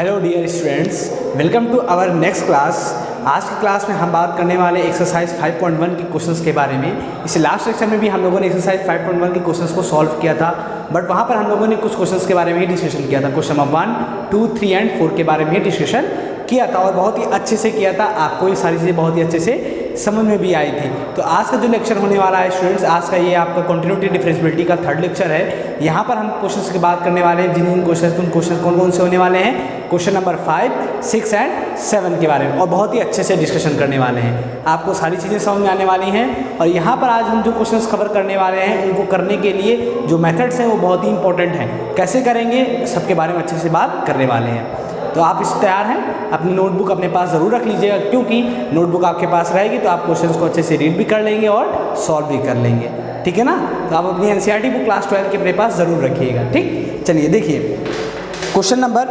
Hello dear students, welcome to our next class. आज की class में हम बात करने वाले एक्सरसाइज 5.1 के क्वेश्चंस के बारे में। इस लास्ट लेक्चर में भी हम लोगों ने एक्सरसाइज 5.1 के क्वेश्चंस को सॉल्व किया था, बट वहाँ पर हम लोगों ने कुछ क्वेश्चंस के बारे में ही डिस्कशन किया था। क्वेश्चन नंबर 1, 2, 3 एंड 4 के बारे में ही डिस्कशन किया था और बहुत ही अच्छे से किया था। आपको ये सारी चीज़ें बहुत ही अच्छे से समझ में भी आई थी। तो आज का जो लेक्चर होने वाला है स्टूडेंट्स, आज का ये आपका कंटिन्यूटी डिफरेंशिएबिलिटी का थर्ड लेक्चर है। यहाँ पर हम क्वेश्चंस की बात करने वाले हैं। जिन क्वेश्चन कौन कौन से होने वाले हैं, क्वेश्चन नंबर 5, 6 एंड 7 के बारे में, और बहुत ही अच्छे से डिस्कशन करने वाले हैं। आपको सारी चीज़ें समझ में आने वाली हैं। और यहाँ पर आज हम जो क्वेश्चंस कवर करने वाले हैं, उनको करने के लिए जो मेथड्स हैं वो बहुत ही इंपॉर्टेंट हैं। कैसे करेंगे सबके बारे में अच्छे से बात करने वाले हैं। तो आप इस तैयार हैं? अपनी नोटबुक अपने पास ज़रूर रख लीजिएगा, क्योंकि नोटबुक आपके पास रहेगी तो आप क्वेश्चंस को अच्छे से रीड भी कर लेंगे और सॉल्व भी कर लेंगे। ठीक है ना? तो आप अपनी एनसीईआरटी बुक क्लास 12 के अपने पास ज़रूर रखिएगा। ठीक, चलिए देखिए क्वेश्चन नंबर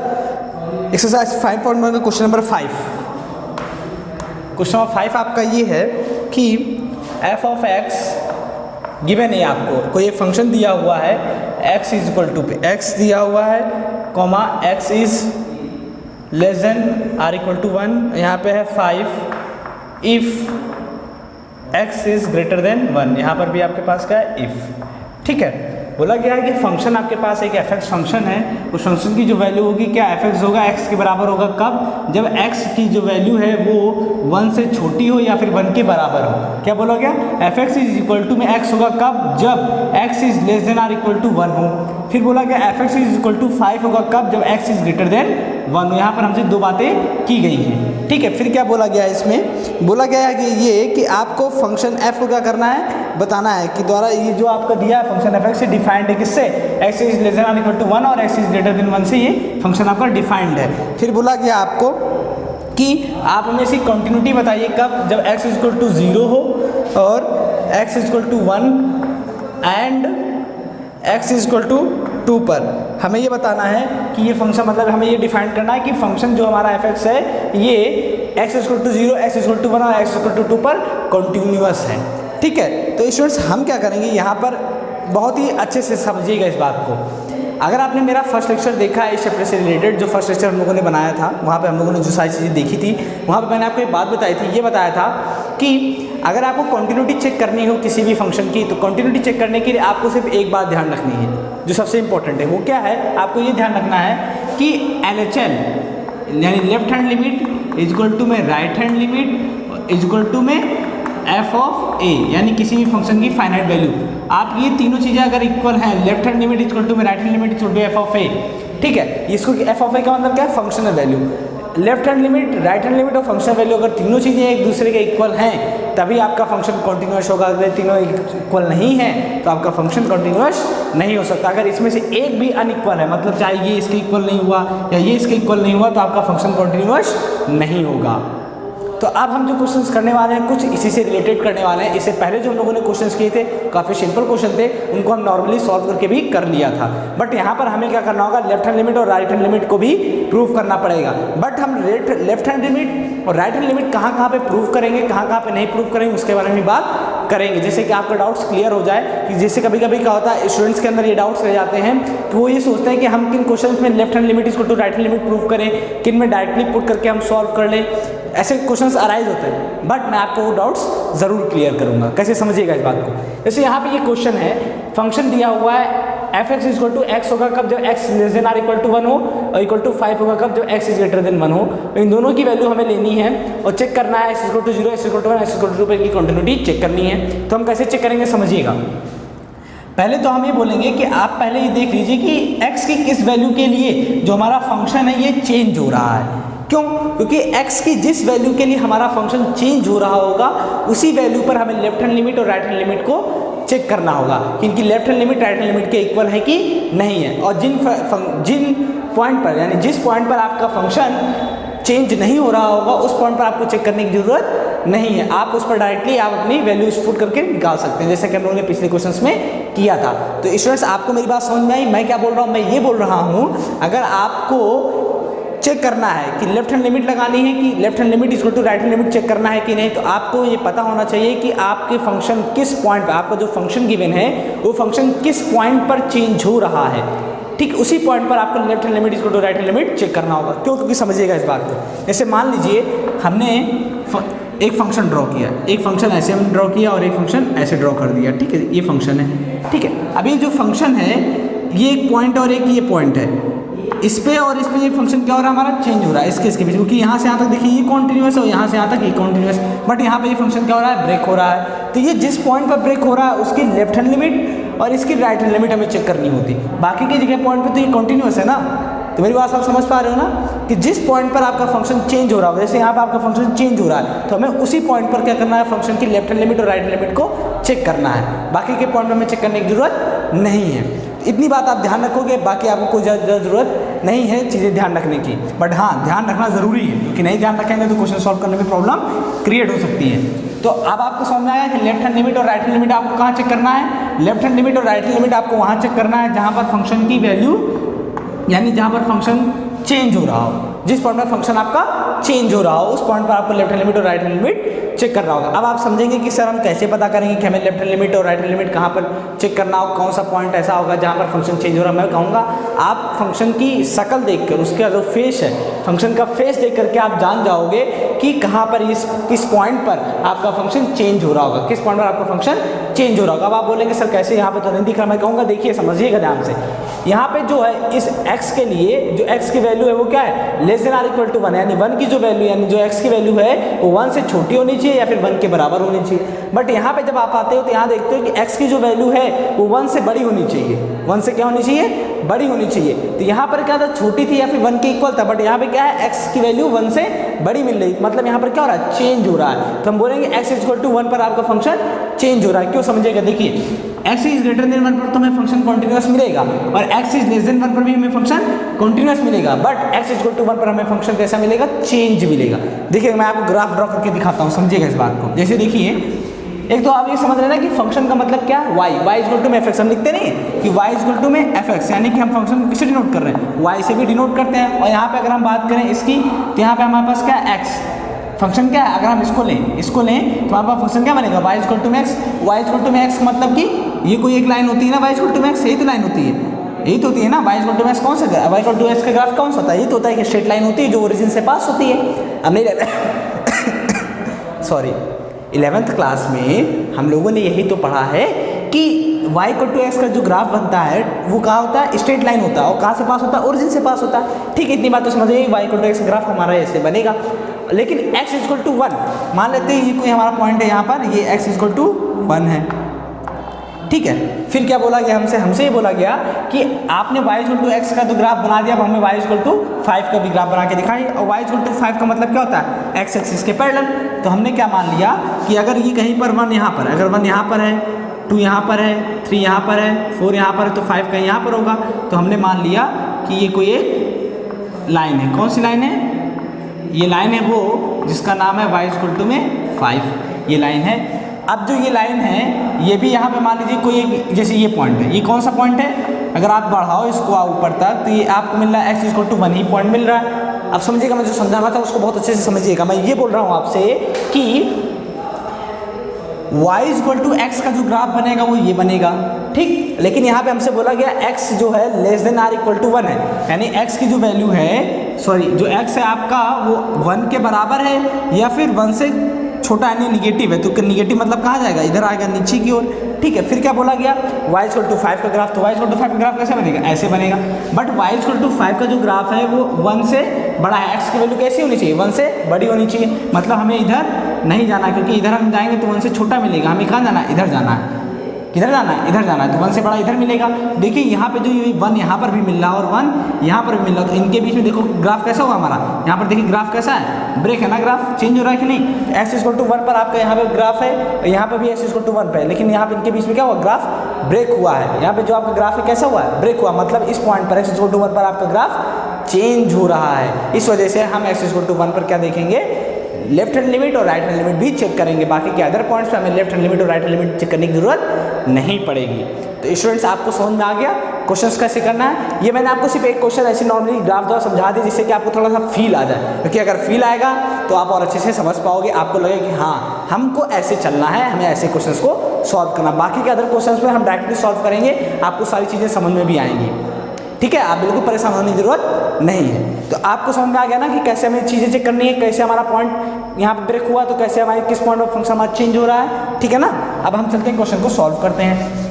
एक्सरसाइज 5.1 का क्वेश्चन नंबर 5। क्वेश्चन नंबर 5 आपका ये है कि एफ ऑफ एक्स गिवन है। आपको कोई एक फंक्शन दिया हुआ है, x is equal to x दिया हुआ है, comma x is less than or equal to 1। यहाँ पे है 5 if x is greater than 1। यहाँ पर भी आपके पास क्या है, इफ़। ठीक है, बोला गया है कि फंक्शन आपके पास एक एफ एक्स फंक्शन है। उस फंक्शन की जो वैल्यू होगी, क्या एफ एक्स होगा x के बराबर होगा कब? जब x की जो वैल्यू है वो 1 से छोटी हो या फिर 1 के बराबर हो। क्या बोला गया? F x is equal to में x होगा कब? जब x is less than or equal to 1 हो। फिर बोला गया F x is equal to 5 होगा कब? जब x इज ग्रेटर देन 1। यहाँ पर हमसे दो बातें की गई हैं। ठीक है, फिर क्या बोला गया है इसमें? बोला गया है कि ये कि आपको फंक्शन f को क्या करना है, बताना है कि द्वारा ये जो आपका दिया है फंक्शन एफ एक्स से डिफाइंड है किससे? x is less than or equal to 1 और x इज ग्रेटर देन 1 से ये फंक्शन आपका डिफाइंड है। फिर बोला गया आपको कि आप हमें इसकी कंटिन्यूटी बताइए कब? जब x इज इक्वल टू 0 हो और x is equal to 1 and x is equal to 2 पर। हमें ये बताना है कि ये फंक्शन, मतलब हमें ये डिफाइन करना है कि फंक्शन जो हमारा एफ एक्स है ये x is equal to 0, x is equal to 1 और x इज इक्वल टू 2 पर कॉन्टिन्यूअस है। ठीक है, तो स्टूडेंट्स हम क्या करेंगे यहाँ पर, बहुत ही अच्छे से समझिएगा इस बात को। अगर आपने मेरा फर्स्ट लेक्चर देखा है इस चैप्टर से रिलेटेड, जो फर्स्ट लेक्चर हम लोगों ने बनाया था, वहाँ पे हम लोगों ने जो सारी चीज़ें देखी थी, वहाँ पे मैंने आपको एक बात बताई थी। ये बताया था कि अगर आपको कंटिन्यूटी चेक करनी हो किसी भी फंक्शन की, तो कंटिन्यूटी चेक करने के लिए आपको सिर्फ एक बात ध्यान रखनी है, जो सबसे इंपॉर्टेंट है। वो क्या है? आपको ये ध्यान रखना है कि LHL यानी left hand limit is equal to में right hand limit is equal to में एफ ऑफ ए, यानी किसी भी फंक्शन की फाइनाइट वैल्यू। आप ये तीनों चीज़ें अगर इक्वल हैं, left hand limit equal to में right hand limit equal to f of a. ठीक है, इसको एफ ऑफ ए का मतलब क्या है? Functional value. Left hand limit, right hand limit और फंक्शनल वैल्यू, अगर तीनों चीज़ें एक दूसरे के इक्वल हैं तभी आपका फंक्शन कॉन्टिन्यूअस होगा। अगर तीनों इक्वल नहीं है तो आपका फंक्शन कॉन्टिन्यूअस नहीं हो सकता। अगर इसमें से एक भी अनइक्वल है, मतलब चाहे ये इसके इक्वल नहीं हुआ या ये इसके इक्वल नहीं हुआ, तो आपका फंक्शन कॉन्टिन्यूअस नहीं होगा। तो अब हम जो क्वेश्चंस करने वाले हैं कुछ इसी से रिलेटेड करने वाले हैं। इससे पहले जो हम लोगों ने क्वेश्चंस किए थे काफ़ी सिंपल क्वेश्चन थे, उनको हम नॉर्मली सॉल्व करके भी कर लिया था। बट यहाँ पर हमें क्या करना होगा, लेफ्ट हैंड लिमिट और राइट हैंड लिमिट को भी प्रूव करना पड़ेगा। बट हम लेफ्ट हैंड लिमिट और राइट हैंड लिमिट कहाँ पे प्रूव करेंगे, कहाँ पे नहीं प्रूव करेंगे, उसके बारे में बात करेंगे, जैसे कि आपका डाउट्स क्लियर हो जाए। कि जैसे कभी कभी क्या होता है, स्टूडेंट्स के अंदर ये डाउट्स रह जाते हैं, तो वो ये सोचते हैं कि हम किन क्वेश्चन में लेफ्ट हैंड लिमिट इसको to right hand limit prove करें, किन में डायरेक्टली पुट करके हम सॉल्व कर लें। ऐसे क्वेश्चंस अराइज होते हैं, बट मैं आपको वो डाउट्स ज़रूर क्लियर करूंगा। कैसे समझिएगा इस बात को? जैसे यहाँ पे ये क्वेश्चन है, फंक्शन दिया हुआ है f x equal to x होगा कब? जब x less than or equal to 1 हो, और इक्वल टू 5 होगा कब? जब x इज ग्रेटर देन 1 हो। इन दोनों की वैल्यू हमें लेनी है और चेक करना है x equal to 0, x equal to 1, x equal to 2 पर की कंटिन्यूटी चेक करनी है। तो हम कैसे चेक करेंगे, समझिएगा। पहले तो हम ये बोलेंगे कि आप पहले ये देख लीजिए कि x की किस वैल्यू के लिए जो हमारा फंक्शन है ये चेंज हो रहा है। क्यों? क्योंकि x की जिस वैल्यू के लिए हमारा फंक्शन चेंज हो रहा होगा उसी वैल्यू पर हमें लेफ्ट हैंड लिमिट और राइट हैंड लिमिट को चेक करना होगा कि इनकी left hand limit right hand limit के इक्वल है कि नहीं है। और जिन पॉइंट पर, यानी जिस पॉइंट पर आपका फंक्शन चेंज नहीं हो रहा होगा उस पॉइंट पर आपको चेक करने की जरूरत नहीं है। आप उस पर डायरेक्टली आप अपनी वैल्यूज पुट करके निकाल सकते हैं, जैसे कि हम लोगों ने पिछले क्वेश्चंस में किया था। तो स्टूडेंट्स आपको मेरी बात समझ में आई? मैं क्या बोल रहा हूँ? मैं ये बोल रहा हूँ, अगर आपको चेक करना है कि लेफ्ट हैंड लिमिट लगानी है कि left hand limit equal to right hand limit check करना है कि नहीं, तो आपको ये पता होना चाहिए कि आपके फंक्शन किस पॉइंट पर, आपका जो फंक्शन गिवन है वो फंक्शन किस पॉइंट पर चेंज हो रहा है। ठीक उसी पॉइंट पर आपको left hand limit equal to right hand limit check करना होगा। क्यों? क्योंकि समझिएगा इस बात को। जैसे मान लीजिए हमने एक फंक्शन ड्रॉ किया, एक फंक्शन ऐसे हम ड्रॉ किया और एक फंक्शन ऐसे ड्रॉ कर दिया, ठीक है, ये फंक्शन है, ठीक है। अब ये जो फंक्शन है ये एक पॉइंट और एक ये पॉइंट है, इस पे और इस पे ये फंक्शन क्या हो रहा है हमारा, चेंज हो रहा है इसके बीच, क्योंकि यहाँ से यहाँ तक देखिए ये कॉन्टिन्यूस है और यहाँ से यहाँ तक ये कॉन्टिन्यूस, बट यहाँ पे ये फंक्शन क्या हो रहा है, ब्रेक हो रहा है। तो ये जिस पॉइंट पर ब्रेक हो रहा है उसकी लेफ्ट हैंड लिमिट और इसकी राइट हैंड लिमिट हमें चेक करनी होती। बाकी की जगह पॉइंट पर तो ये कॉन्टिन्यूस है ना। तो मेरी बात आप समझ पा रहे हो ना कि जिस पॉइंट पर आपका फंक्शन चेंज हो रहा है, जैसे यहाँ पर आपका फंक्शन चेंज हो रहा है तो हमें उसी पॉइंट पर क्या करना है, फंक्शन की लेफ्ट हैंड लिमिट और राइट हैंड लिमिट को चेक करना है। बाकी के पॉइंट पर हमें चेक करने की जरूरत नहीं है। इतनी बात आप ध्यान रखोगे, बाकी आपको कोई ज़्यादा ज़रूरत नहीं है चीज़ें ध्यान रखने की। बट हाँ, ध्यान रखना ज़रूरी है, क्योंकि नहीं ध्यान रखेंगे तो क्वेश्चन सॉल्व करने में प्रॉब्लम क्रिएट हो सकती है। तो अब आपको समझ में आया कि लेफ्ट हैंड लिमिट और राइट हैंड लिमिट आपको कहाँ चेक करना है। लेफ्ट हैंड लिमिट और राइट हैंड लिमिट आपको वहाँ चेक करना है जहाँ पर फंक्शन की वैल्यू, यानी जहाँ पर फंक्शन चेंज हो रहा हो, जिस पॉइंट पर फंक्शन आपका चेंज हो रहा हो उस पॉइंट पर आपको लेफ्ट हैंड लिमिट और राइट हैंड लिमिट चेक करना होगा। अब आप समझेंगे कि सर हम कैसे पता करेंगे कि हमें लेफ्ट हैंड लिमिट और राइट हैंड लिमिट कहाँ पर चेक करना होगा, कौन सा पॉइंट ऐसा होगा जहाँ पर फंक्शन चेंज हो रहा है। मैं कहूँगा आप फंक्शन की शक्ल देखकर, उसका जो फेस है, फंक्शन का फेस देख करके आप जान जाओगे कि कहाँ पर किस पॉइंट पर आपका फंक्शन चेंज हो रहा होगा, किस पॉइंट पर आपका फंक्शन चेंज हो रहा होगा। अब आप बोलेंगे सर कैसे, यहाँ पे तो नहीं दिख रहा। मैं कहूँगा देखिए, समझिएगा ध्यान से, यहाँ पे जो है इस x के लिए जो x की वैल्यू है वो क्या है, less than or equal to 1, यानी 1 की जो वैल्यू, यानी जो x की वैल्यू है वो 1 से छोटी होनी चाहिए या फिर 1 के बराबर होनी चाहिए। बट यहाँ पे जब आप आते हो तो यहाँ देखते हो कि x की जो वैल्यू है वो 1 से बड़ी होनी चाहिए, 1 से क्या होनी चाहिए, बड़ी होनी चाहिए। तो यहाँ पर क्या था, छोटी थी या फिर 1 के इक्वल था, बट यहाँ पे क्या है, x की वैल्यू 1 से बड़ी मिल रही, मतलब यहाँ पर क्या हो रहा है, चेंज हो रहा है। तो हम बोलेंगे x इक्वल टू 1 पर आपका फंक्शन चेंज हो रहा है। क्यों? समझिएगा, देखिए x इज ग्रेटर देन 1 पर तो हमें फंक्शन कॉन्टिन्यूस मिलेगा और x इज लेस देन 1 पर भी हमें फंक्शन कॉन्टिन्यूस मिलेगा, बट x इक्वल टू 1 पर हमें फंक्शन कैसा मिलेगा, चेंज मिलेगा। देखिए मैं आपको ग्राफ ड्रॉ करके दिखाता हूँ, समझिएगा इस बात को। जैसे देखिए, एक तो आप ये समझ रहे हैं ना कि फंक्शन का मतलब क्या है, y इक्वल टू में fx, हम लिखते नहीं कि y इक्वल टू में fx, यानी कि हम फंक्शन को किससे डिनोट कर रहे हैं, y से भी डिनोट करते हैं। और यहाँ पे अगर हम बात करें इसकी, तो यहाँ पे हमारे पास क्या है, x फंक्शन क्या है, अगर हम इसको लें तो हमारे पास फंक्शन क्या बनेगा, y इक्वल टू में x। y इक्वल टू में x मतलब कि ये कोई एक लाइन होती है ना, y इक्वल टू में x, यही तो लाइन होती है, यही तो होती है ना। y इक्वल टू में x कौन सा, y इक्वल टू x का ग्राफ कौन सा होता है, ये तो होता है कि स्ट्रेट लाइन होती है जो ओरिजिन से पास होती है। अब नहीं सॉरी 11th क्लास में हम लोगों ने यही तो पढ़ा है कि y इक्वल टू x का जो ग्राफ बनता है वो कहाँ होता है, स्ट्रेट लाइन होता है। और कहाँ से पास होता है, ओरिजिन से पास होता है। ठीक है, इतनी बात तो समझिए, y equal to x graph हमारा ऐसे बनेगा। लेकिन x इक्वल टू 1 मान लेते हैं, ये कोई हमारा पॉइंट है यहाँ पर, ये x इक्वल टू 1 है, ठीक है। फिर क्या बोला गया हमसे ये बोला गया कि आपने y इक्वल टू x का तो ग्राफ बना दिया, अब हमें y इक्वल टू 5 का भी ग्राफ बना के दिखाई। और y इक्वल टू 5 का मतलब क्या होता है, x एक्सिस के पैरेलल। तो हमने क्या मान लिया कि अगर ये कहीं पर 1 यहाँ पर, अगर 1 यहाँ पर है, 2 यहाँ पर है, 3 यहाँ पर है, 4 यहाँ पर है, तो 5 कहीं यहाँ पर होगा। तो हमने मान लिया कि ये कोई एक लाइन है। कौन सी लाइन है, ये लाइन है वो जिसका नाम है y इक्वल टू में 5, ये लाइन है। अब जो ये लाइन है ये भी यहाँ पे मान लीजिए कोई एक, जैसे ये पॉइंट है, ये कौन सा पॉइंट है, अगर आप बढ़ाओ इसको ऊपर तक तो ये आपको मिल रहा है x इक्वल टू 1 ही पॉइंट मिल रहा है। अब समझिएगा, मैं जो समझाना था उसको बहुत अच्छे से समझिएगा। मैं ये बोल रहा हूँ आपसे कि y इक्वल टू x का जो ग्राफ बनेगा वो ये बनेगा, ठीक। लेकिन यहाँ पे हमसे बोला गया x जो है less than or equal to 1 है, यानी x की जो वैल्यू है, सॉरी जो x है आपका वो 1 के बराबर है या फिर 1 से छोटा, यानी निगेटिव है। तो निगेटिव मतलब कहाँ जाएगा, इधर आएगा नीचे की ओर, ठीक है। फिर क्या बोला गया, y इक्वल टू 5 का ग्राफ, तो y इक्वल टू 5 का ग्राफ कैसे बनेगा, ऐसे बनेगा। बट y इक्वल टू 5 का जो ग्राफ है वो 1 से बड़ा है, x की वैल्यू कैसी होनी चाहिए, 1 से बड़ी होनी चाहिए। मतलब हमें इधर नहीं जाना, क्योंकि इधर हम जाएंगे तो 1 से छोटा मिलेगा। हमें कहाँ जाना है, इधर जाना है। किधर जाना है, इधर जाना है, तो 1 से बड़ा इधर मिलेगा। देखिए यहाँ पे जो 1 यहाँ पर भी मिल रहा है और 1 यहाँ पर भी मिल रहा है, तो इनके बीच में देखो ग्राफ कैसा होगा हमारा, यहाँ पर देखिए ग्राफ कैसा है, ब्रेक है ना, ग्राफ चेंज हो रहा है कि नहीं। एक्स इक्वल टू 1 पर आपका यहाँ पे ग्राफ है, यहाँ पर भी एक्स इक्वल टू 1 पे है, लेकिन यहाँ पे इनके बीच में क्या हुआ, ग्राफ ब्रेक हुआ है। यहाँ पे जो आपका ग्राफ है कैसा हुआ है, ब्रेक हुआ, मतलब इस पॉइंट पर एक्स इक्वल टू 1 पर आपका ग्राफ चेंज हो रहा है। इस वजह से हम एक्स इक्वल टू 1 पर क्या देखेंगे, लेफ्ट हैंड लिमिट और राइट हैंड लिमिट भी चेक करेंगे। बाकी के अदर पॉइंट्स पे हमें लेफ्ट हैंड लिमिट और राइट हैंड लिमिट चेक करने की जरूरत नहीं पड़ेगी। तो स्टूडेंट्स आपको समझ में आ गया क्वेश्चंस कैसे करना है। ये मैंने आपको सिर्फ एक क्वेश्चन ऐसे नॉर्मली ग्राफ द्वारा समझा दिया, जिससे कि आपको थोड़ा सा फील आ जाए, क्योंकि अगर फील आएगा तो आप और अच्छे से समझ पाओगे, आपको लगे कि हाँ हमको ऐसे चलना है, हमें ऐसे क्वेश्चंस को सॉल्व करना। बाकी के अदर क्वेश्चंस पे हम डायरेक्टली सॉल्व करेंगे, आपको सारी चीज़ें समझ में भी आएंगी। ठीक है, आप बिल्कुल परेशान होने की जरूरत नहीं है। तो आपको समझ में आ गया ना कि कैसे हमें चीज़ें चेक करनी है, कैसे हमारा पॉइंट यहाँ पे ब्रेक हुआ तो कैसे हमारे किस पॉइंट पर फंक्शन हमारा चेंज हो रहा है, ठीक है ना। अब हम चलते हैं क्वेश्चन को सॉल्व करते हैं।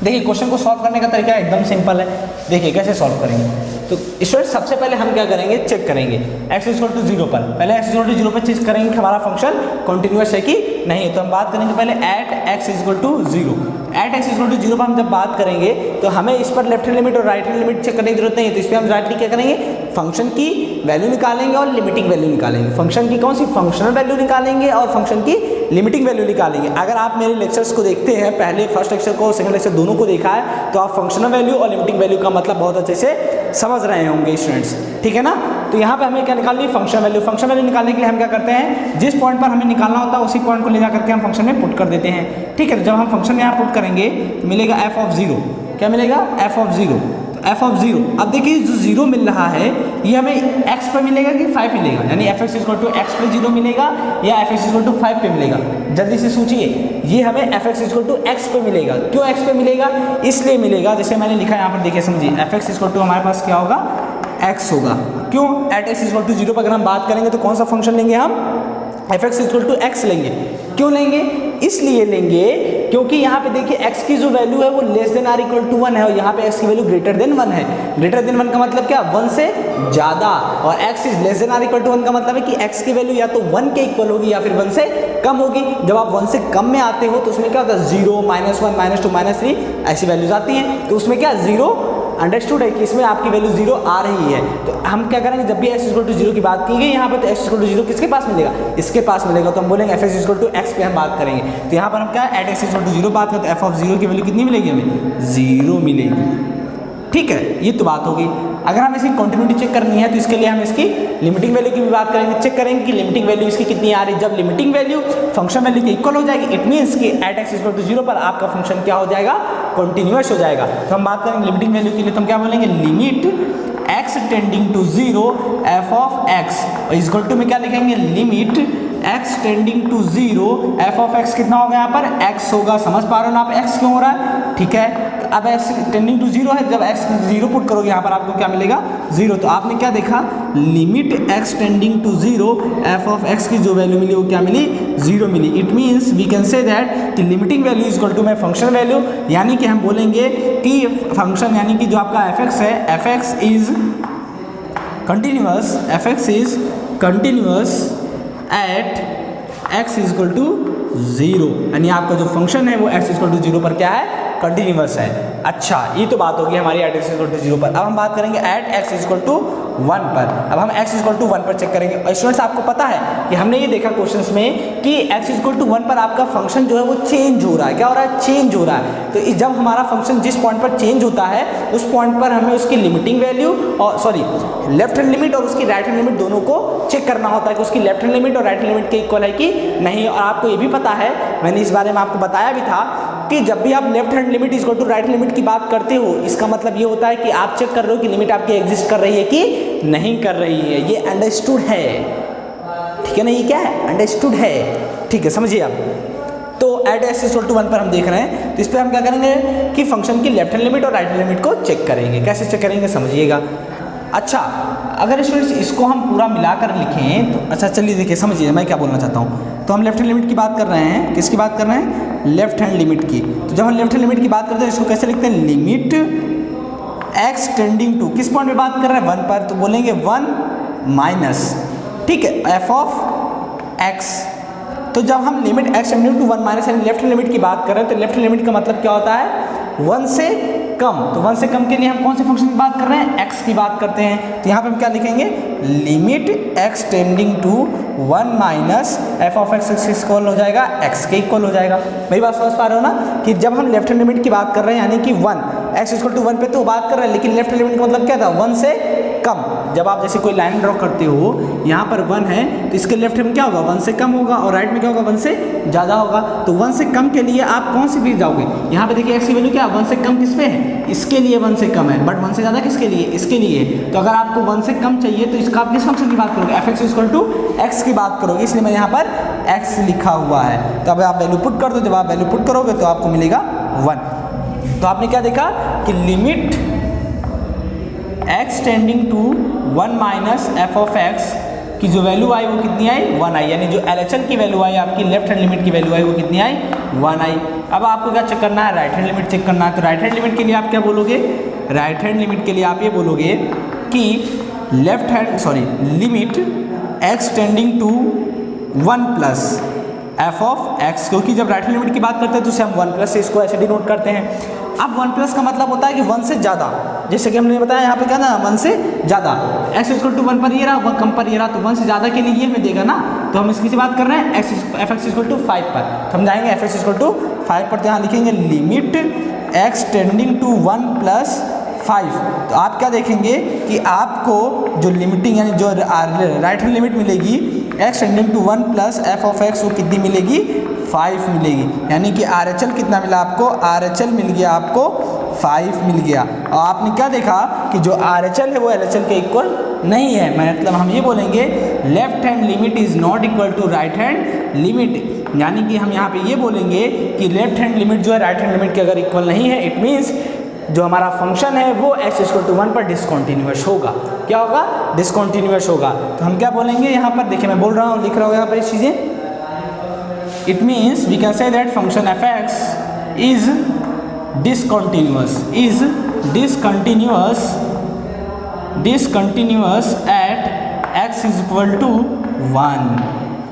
देखिए क्वेश्चन को सॉल्व करने का तरीका एकदम सिंपल है। देखिए कैसे सॉल्व करेंगे, तो स्टूडेंट सबसे पहले हम क्या करेंगे, चेक करेंगे x = 0 पर, पहले x = 0 पर चेक करेंगे कि हमारा फंक्शन कॉन्टिन्यूअस है कि नहीं। तो हम बात करेंगे पहले एट x = 0। एट x = 0 पर हम जब बात करेंगे तो हमें इस पर लेफ्ट हैंड लिमिट और राइट हैंड लिमिट चेक करने की जरूरत नहीं है। तो इस पर हम राइटली क्या करेंगे, फंक्शन की वैल्यू निकालेंगे और लिमिटिंग वैल्यू निकालेंगे। फंक्शन की कौन सी, फंक्शनल वैल्यू निकालेंगे और फंक्शन की लिमिटिंग वैल्यू निकालेंगे। अगर आप मेरे लेक्चर्स को देखते हैं, पहले फर्स्ट लेक्चर को सेकंड लेक्चर दोनों को देखा है, तो आप फंक्शनल वैल्यू और लिमिटिंग वैल्यू का मतलब बहुत अच्छे से समझ रहे होंगे स्टूडेंट्स, ठीक है ना। तो यहाँ पे हमें क्या निकालनी है, फंक्शन वैल्यू। फंक्शन वैल्यू निकालने के लिए हम क्या करते हैं, जिस पॉइंट पर हमें निकालना होता है उसी पॉइंट को ले जा करके हम फंक्शन में पुट कर देते हैं, ठीक है। तो जब हम फंक्शन में यहाँ पुट करेंगे तो मिलेगा f(0), क्या मिलेगा, f(0). f(0), अब देखिए जो 0 मिल रहा है ये हमें x पे मिलेगा कि 5 मिलेगा, यानी f(x) = x पे 0 मिलेगा या f(x) = 5 पे मिलेगा। जल्दी से सोचिए, ये हमें f(x) = x पे मिलेगा। क्यों x पे मिलेगा, इसलिए मिलेगा जैसे मैंने लिखा है यहाँ पर, देखिए समझिए, f(x) = हमारे पास क्या होगा, x होगा। क्यों, एट x = 0 पर अगर हम बात करेंगे तो कौन सा फंक्शन लेंगे हम, f(x) = x लेंगे। क्यों लेंगे, इसलिए लेंगे क्योंकि यहाँ पे देखिए x की जो वैल्यू है वो <= 1 है और यहाँ पे x की वैल्यू <= 1 है। <= 1 का मतलब क्या, 1 से ज़्यादा, और x <= 1 का मतलब है कि x की वैल्यू या तो 1 के इक्वल होगी या फिर 1 से कम होगी। जब आप 1 से कम में आते हो तो उसमें क्या होता है, 0, -1, -2, -3 ऐसी वैल्यूज आती हैं। तो उसमें क्या 0 अंडरस्टूड है कि इसमें आपकी वैल्यू 0 आ रही है। तो हम क्या करेंगे, जब भी x = 0 की बात की गई यहाँ पे, तो x = 0 किसके पास मिलेगा, इसके पास मिलेगा। तो हम बोलेंगे f(x) = x पे हम बात करेंगे। तो यहाँ पर हम क्या एट x = 0 बात करते हैं, f(0) की वैल्यू कितनी मिलेगी हमें, 0 मिलेगी, ठीक है। ये तो बात होगी। अगर हम इसकी कंटिन्यूटी चेक करनी है तो इसके लिए हम इसकी लिमिटिंग वैल्यू की भी बात करेंगे, चेक करेंगे कि लिमिटिंग वैल्यू इसकी कितनी आ रही है। जब लिमिटिंग वैल्यू फंक्शन वैल्यू के इक्वल हो जाएगी, इट मीन्स कि एट x = 0 पर आपका फंक्शन क्या हो जाएगा, कंटिन्यूअस हो जाएगा। तो हम बात करेंगे लिमिटिंग वैल्यू के लिए, तो हम क्या बोलेंगे, limit x tending to 0 f(x) और इक्वल टू में क्या लिखेंगे, limit x tending to 0 f(x) कितना होगा यहाँ पर, x होगा। समझ पा रहे हो ना आप x क्यों हो रहा है, ठीक है। तो अब x टेंडिंग टू 0 है, जब x 0 पुट करोगे यहाँ पर आपको क्या मिलेगा, 0। तो आपने क्या देखा, limit x tending to 0 f(x) की जो वैल्यू मिली वो क्या मिली, 0 मिली। It means we can say that कि लिमिटिंग वैल्यू इक्वल टू में फंक्शन वैल्यू, यानी कि हम बोलेंगे कि फंक्शन यानी कि जो आपका f(x) है, f(x) is continuous at x = 0, यानी आपका जो फंक्शन है वो x = 0 पर क्या है, कंटिन्यूअस है। अच्छा, ये तो बात होगी हमारी एट x = 0 पर। अब हम बात करेंगे एट x = 1 पर। अब हम x = 1 पर चेक करेंगे। और स्टूडेंट्स आपको पता है कि हमने ये देखा क्वेश्चंस में कि x = 1 पर आपका फंक्शन जो है वो चेंज हो रहा है। क्या हो रहा है, चेंज हो रहा है। तो जब हमारा फंक्शन जिस पॉइंट पर चेंज होता है उस पॉइंट पर हमें उसकी लिमिटिंग वैल्यू और लेफ्ट हैंड लिमिट और उसकी राइट हैंड लिमिट दोनों को चेक करना होता है कि उसकी लेफ्ट हैंड लिमिट और राइट हैंड लिमिट के इक्वल है कि नहीं। और आपको ये भी पता है, मैंने इस बारे में आपको बताया भी था कि जब भी आप left hand limit equal to right limit की बात करते हो, इसका मतलब ये होता है कि आप चेक कर रहे हो कि लिमिट आपकी एग्जिस्ट कर रही है कि नहीं कर रही है। ये अंडरस्टूड है, ठीक है ना, ये क्या है, अंडरस्टूड है, ठीक है, समझिए आप। तो एट x = 1 पर हम देख रहे हैं, तो इस पर हम क्या करेंगे कि फंक्शन की लेफ्ट हैंड लिमिट और राइट हैंड लिमिट को चेक करेंगे। कैसे चेक करेंगे समझिएगा। अच्छा, अगर स्टूडेंट्स इसको हम पूरा मिलाकर लिखें तो अच्छा चलिए देखिए, समझिए मैं क्या बोलना चाहता हूँ। तो हम लेफ्ट हैंड लिमिट की बात कर रहे हैं, किसकी बात कर रहे हैं, लेफ्ट हैंड लिमिट की। तो जब हम लेफ्ट हैंड लिमिट की बात करते हैं इसको कैसे लिखते हैं, लिमिट x टेंडिंग टू, किस पॉइंट पे बात कर रहे हैं, 1 पर। तो बोलेंगे 1 माइनस, ठीक है, f(x). तो जब हम limit x tending to 1 minus यानी लेफ्ट हैंड लिमिट की बात कर रहे हैं, तो लेफ्ट हैंड लिमिट का मतलब क्या होता है, 1 से कम। तो 1 से कम के लिए हम कौन से फंक्शन की बात कर रहे हैं, x की बात करते हैं। तो यहाँ पे हम क्या लिखेंगे, limit x tending to 1 minus f(x) equal हो जाएगा x के इक्वल हो जाएगा। मेरी बात समझ पा रहे हो ना, कि जब हम लेफ्ट हैंड लिमिट की बात कर रहे हैं यानी कि 1 x = 1 पे तो बात कर रहे हैं, लेकिन लेफ्ट हैंड लिमिट का मतलब क्या था, 1 से कम। जब आप जैसे कोई लाइन ड्रॉ करते हो, यहाँ पर 1 है तो इसके लेफ्ट में क्या होगा, 1 से कम होगा, और राइट में क्या होगा, 1 से ज़्यादा होगा। तो 1 से कम के लिए आप कौन सी फीस जाओगे, यहाँ पे देखिए x की वैल्यू क्या है, 1 से कम किस पे है, इसके लिए 1 से कम है, बट 1 से ज़्यादा किसके लिए, इसके लिए। तो अगर आपको 1 से कम चाहिए तो इसका आप किस फंक्शन की बात करोगे, f(x) = x की बात करोगे, इसलिए मैंने यहाँ पर x लिखा हुआ है। तो अब आप वैल्यू पुट कर दो, जब आप वैल्यू पुट करोगे तो आपको मिलेगा 1। तो आपने क्या देखा कि limit x tending to 1 minus f of x की जो वैल्यू आई वो कितनी आई 1 आई, यानी जो LHL की वैल्यू आई आपकी लेफ्ट हैंड लिमिट की वैल्यू आई वो कितनी आई 1 आई। अब आपको क्या चेक करना है, राइट हैंड लिमिट चेक करना है। तो राइट हैंड लिमिट के लिए आप क्या बोलोगे, राइट हैंड लिमिट के लिए आप ये बोलोगे कि left hand limit x tending to 1 plus f of x, क्योंकि जब राइट हैंड लिमिट की बात करते हैं तो उसे हम 1 प्लस से इसको ऐसे डिनोट करते हैं। अब 1 प्लस का मतलब होता है कि 1 से ज़्यादा, जैसे कि हमने बताया यहाँ पे क्या ना 1 से ज़्यादा, x इक्वल टू 1 पर ये रहा, 1 कम पर ये रहा, तो 1 से ज़्यादा के लिए ये हमें देगा ना। तो हम इसकी से बात कर रहे हैं एफ एक्स इक्वल टू 5 पर, तो हम जाएंगे एफ एक्स इक्वल टू 5 पर, तो यहाँ लिखेंगे limit x tending to 1 plus 5। तो आप क्या देखेंगे कि आपको जो लिमिटिंग यानी जो राइट हैंड लिमिट मिलेगी x tending to 1 plus f of x वो कितनी मिलेगी 5 मिलेगी, यानी कि RHL कितना मिला आपको, RHL मिल गया आपको 5 मिल गया। और आपने क्या देखा कि जो RHL है वो LHL के इक्वल नहीं है, मतलब हम ये बोलेंगे left hand limit is not equal to right hand limit, यानी कि हम यहाँ पे ये बोलेंगे कि लेफ्ट हैंड लिमिट जो है राइट हैंड लिमिट के अगर इक्वल नहीं है, इट मीन्स जो हमारा फंक्शन है वो x इक्वल टू 1 पर डिसकंटिन्यूअस होगा। क्या होगा, डिसकंटिन्यूअस होगा। तो हम क्या बोलेंगे यहाँ पर, देखिए मैं बोल रहा हूँ, लिख रहा हूँ यहाँ पर इस चीज़ें, it means we can say that function f(x) is discontinuous at x is equal to 1।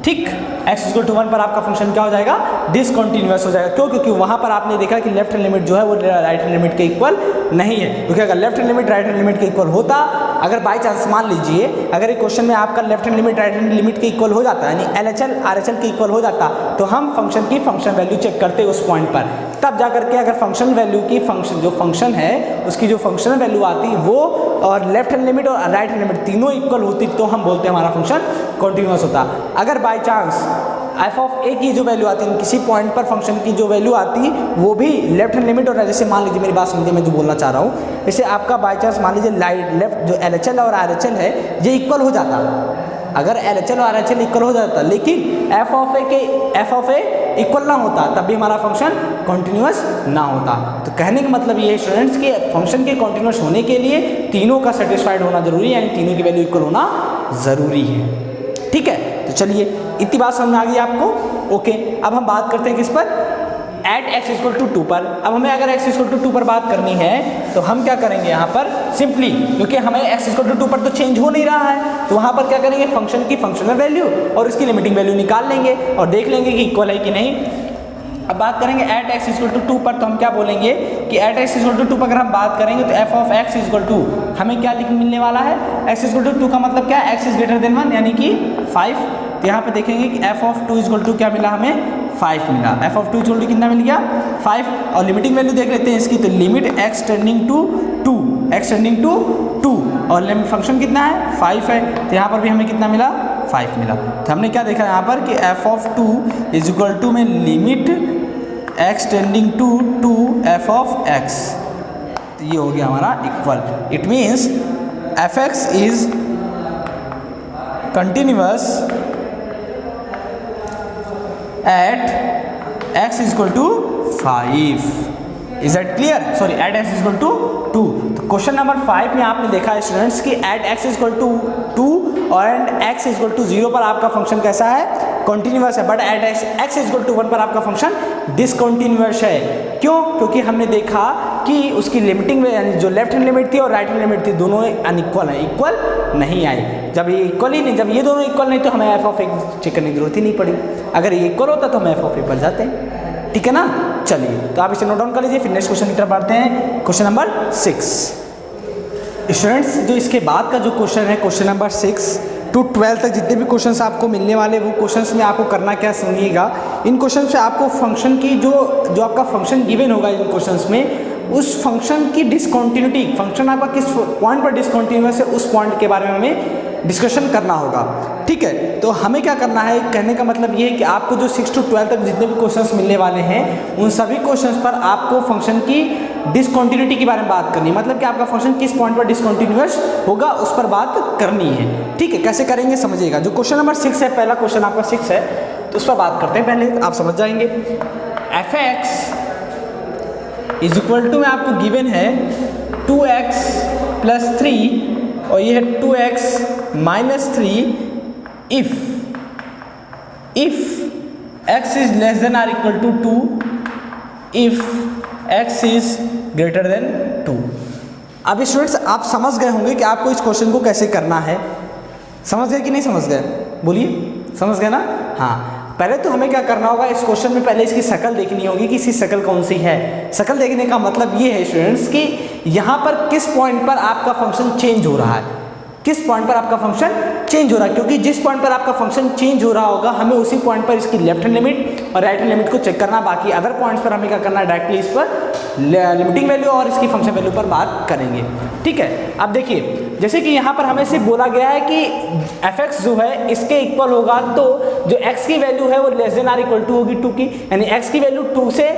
ठीक, x इक्वल टू 1 पर आपका फंक्शन क्या हो जाएगा, डिसकंटिन्यूअस हो जाएगा। क्यों, क्योंकि वहाँ पर आपने देखा कि लेफ्ट हैंड लिमिट जो है वो राइट हैंड लिमिट के इक्वल नहीं है, क्योंकि अगर left hand limit right hand limit के इक्वल होता, अगर बाई चांस मान लीजिए अगर एक क्वेश्चन में आपका left hand limit right hand limit के इक्वल हो जाता, यानी LHL RHL के इक्वल हो जाता, तो हम फंक्शन की फंक्शन वैल्यू चेक करते उस पॉइंट पर, तब जा करके अगर फंक्शन वैल्यू की जो फंक्शन है उसकी जो फंक्शनल वैल्यू आती वो और लेफ्ट हैंड लिमिट और राइट हैंड लिमिट तीनों इक्वल होती, तो हम बोलते हैं हमारा फंक्शन कॉन्टिन्यूअस होता। अगर बाई चांस एफ ऑफ ए की जो वैल्यू आती है, किसी पॉइंट पर फंक्शन की जो वैल्यू आती वो भी लेफ्ट हैंड लिमिट और, जैसे मान लीजिए मेरी बात समझिए मैं जो बोलना चाह रहा हूँ, जैसे आपका बाई चांस मान लीजिए लेफ्ट जो LHL और RHL है ये इक्वल हो जाता, अगर LHL और RHL इक्वल हो जाता, लेकिन एफ ऑफ ए इक्वल ना होता, तब भी हमारा फंक्शन कॉन्टिन्यूअस ना होता। तो कहने का मतलब ये है स्टूडेंट्स कि फंक्शन के कॉन्टिन्यूअस होने के लिए तीनों का सेटिस्फाइड होना जरूरी है, यानी तीनों की वैल्यू इक्वल होना ज़रूरी है। ठीक है, तो चलिए इतनी बात समझ में आ गई आपको। ओके, अब हम बात करते हैं किस पर, एट x इक्वल टू 2 पर। अब हमें अगर x इक्वल टू 2 पर बात करनी है तो हम क्या करेंगे यहाँ पर, सिंपली क्योंकि हमें x इक्वल टू 2 पर तो चेंज हो नहीं रहा है, तो वहाँ पर क्या करेंगे, फंक्शन की फंक्शनल वैल्यू और इसकी लिमिटिंग वैल्यू निकाल लेंगे और देख लेंगे कि इक्वल है कि नहीं। अब बात करेंगे एट x इक्वल टू 2 पर, तो हम क्या बोलेंगे कि एट x इक्वल टू 2 पर अगर हम बात करेंगे तो f of x equal to हमें क्या मिलने वाला है, x इक्वल टू 2 का मतलब क्या है, x इज ग्रेटर देन 1 यानी कि 5। तो यहाँ पे देखेंगे कि f ऑफ 2 इक्वल टू क्या मिला हमें, 5 मिला। f ऑफ 2 इक्वल टू कितना मिल गया, 5। और लिमिटिंग वैल्यू देख लेते हैं इसकी, तो लिमिट x टेंडिंग टू 2 और फंक्शन कितना है 5 है, तो यहाँ पर भी हमें कितना मिला, 5 मिला। तो हमने क्या देखा यहाँ पर कि f of 2 is equal to में limit x tending to 2 f of x, तो ये हो गया हमारा equal. It means f x is continuous at x is equal to 5। Is that clear? Sorry, at x is equal to 2। तो question number 5 में आपने देखा है स्टूडेंट्स कि at x is equal to 2 और x is equal to 0 पर आपका function कैसा है, कॉन्टिन्यूअस है, but at x is equal to 1 पर आपका फंक्शन डिसकॉन्टिन्यूअस है। क्यों, क्योंकि हमने देखा कि उसकी लिमिटिंग में जो लेफ्ट हैंड लिमिट थी और राइट हैंड लिमिट थी दोनों अनइक्वल है, इक्वल नहीं आई। जब ये इक्वल ही नहीं, जब ये दोनों इक्वल नहीं तो हमें एफ ऑफ ए चेक करने की जरूरत ही नहीं पड़ी, अगर ये इक्वल होता तो हम एफ ऑफ ए पर जाते हैं। ठीक है ना, चलिए तो आप इसे नोट डाउन कर लीजिए, फिर नेक्स्ट क्वेश्चन की तरफ बढ़ते हैं। क्वेश्चन नंबर 6 स्टूडेंट्स, जो इसके बाद का जो क्वेश्चन है क्वेश्चन नंबर 6 टू 12 तक जितने भी क्वेश्चंस आपको मिलने वाले वो क्वेश्चंस में आपको करना क्या, सुनिएगा। इन क्वेश्चन से आपको फंक्शन की जो आपका फंक्शन गिवन होगा इन क्वेश्चंस में, उस फंक्शन की डिसकंटिन्यूटी, फंक्शन आपका किस पॉइंट पर डिसकंटिन्यूअस है उस पॉइंट के बारे में हमें डिस्कशन करना होगा। ठीक है, तो हमें क्या करना है, कहने का मतलब ये है कि आपको जो 6 to 12 तक जितने भी क्वेश्चंस मिलने वाले हैं उन सभी क्वेश्चंस पर आपको फंक्शन की डिसकंटिन्यूटी के बारे में बात करनी है, मतलब कि आपका फंक्शन किस पॉइंट पर डिसकंटिन्यूअस होगा उस पर बात करनी है। ठीक है, कैसे करेंगे समझिएगा। जो क्वेश्चन नंबर 6 है, पहला क्वेश्चन आपका 6 है, तो उस पर बात करते हैं, पहले आप समझ जाएंगे। F x is equal to में आपको गिवन है 2x प्लस 3 और ये है 2x minus 3 if x is less than or equal to 2, if x is greater than 2। अब स्टूडेंट्स आप समझ गए होंगे कि आपको इस क्वेश्चन को कैसे करना है। समझ गए कि नहीं समझ गए? बोलिए, समझ गए ना? हाँ, पहले तो हमें क्या करना होगा, इस क्वेश्चन में पहले इसकी शक्ल देखनी होगी कि इसकी शक्ल कौन सी है। शक्ल देखने का मतलब ये है स्टूडेंट्स कि यहाँ पर किस पॉइंट पर आपका फंक्शन चेंज हो रहा है, किस पॉइंट पर आपका फंक्शन चेंज हो रहा है, क्योंकि जिस पॉइंट पर आपका फंक्शन चेंज हो रहा होगा हमें उसी पॉइंट पर इसकी लेफ्ट हैंड लिमिट और राइट हैंड लिमिट को चेक करना। बाकी अदर पॉइंट्स पर हमें क्या करना है, डायरेक्टली इस पर लिमिटिंग वैल्यू और इसकी फंक्शन वैल्यू पर बात करेंगे। ठीक है, अब देखिए जैसे कि यहाँ पर हमें सिर्फ बोला गया है कि fx जो है इसके इक्वल होगा, तो जो x की वैल्यू है वो less than or equal to होगी 2 की, यानी x की वैल्यू 2 से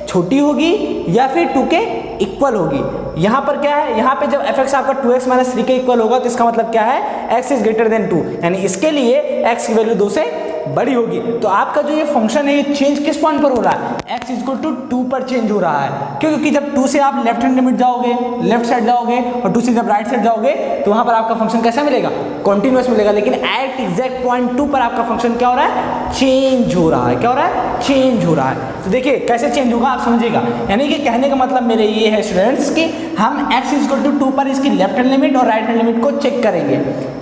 छोटी होगी या फिर 2 के इक्वल होगी। यहाँ पर क्या है, यहाँ पे जब fx आपका 2x माइनस 3 के इक्वल होगा तो इसका मतलब क्या है, x इज ग्रेटर देन 2, यानी इसके लिए x की वैल्यू 2 से बड़ी होगी। तो आपका जो ये फंक्शन है ये चेंज किस पॉइंट पर हो रहा है, x इक्वल टू 2 पर चेंज हो रहा है। क्यों? क्योंकि जब 2 से आप लेफ्ट हैंड लिमिट जाओगे, लेफ्ट साइड जाओगे, और 2 से जब राइट साइड जाओगे तो वहां पर आपका फंक्शन कैसा मिलेगा, कॉन्टिन्यूअस मिलेगा। लेकिन एट एग्जैक्ट पॉइंट 2 पर आपका फंक्शन क्या हो रहा है, चेंज हो रहा है। क्या हो रहा है, चेंज हो रहा है। तो देखिए कैसे चेंज होगा आप समझिएगा, यानी कि कहने का मतलब मेरे ये है स्टूडेंट्स कि हम x इक्वल टू 2 पर इसकी लेफ्ट हैंड लिमिट और राइट हैंड लिमिट को चेक करेंगे।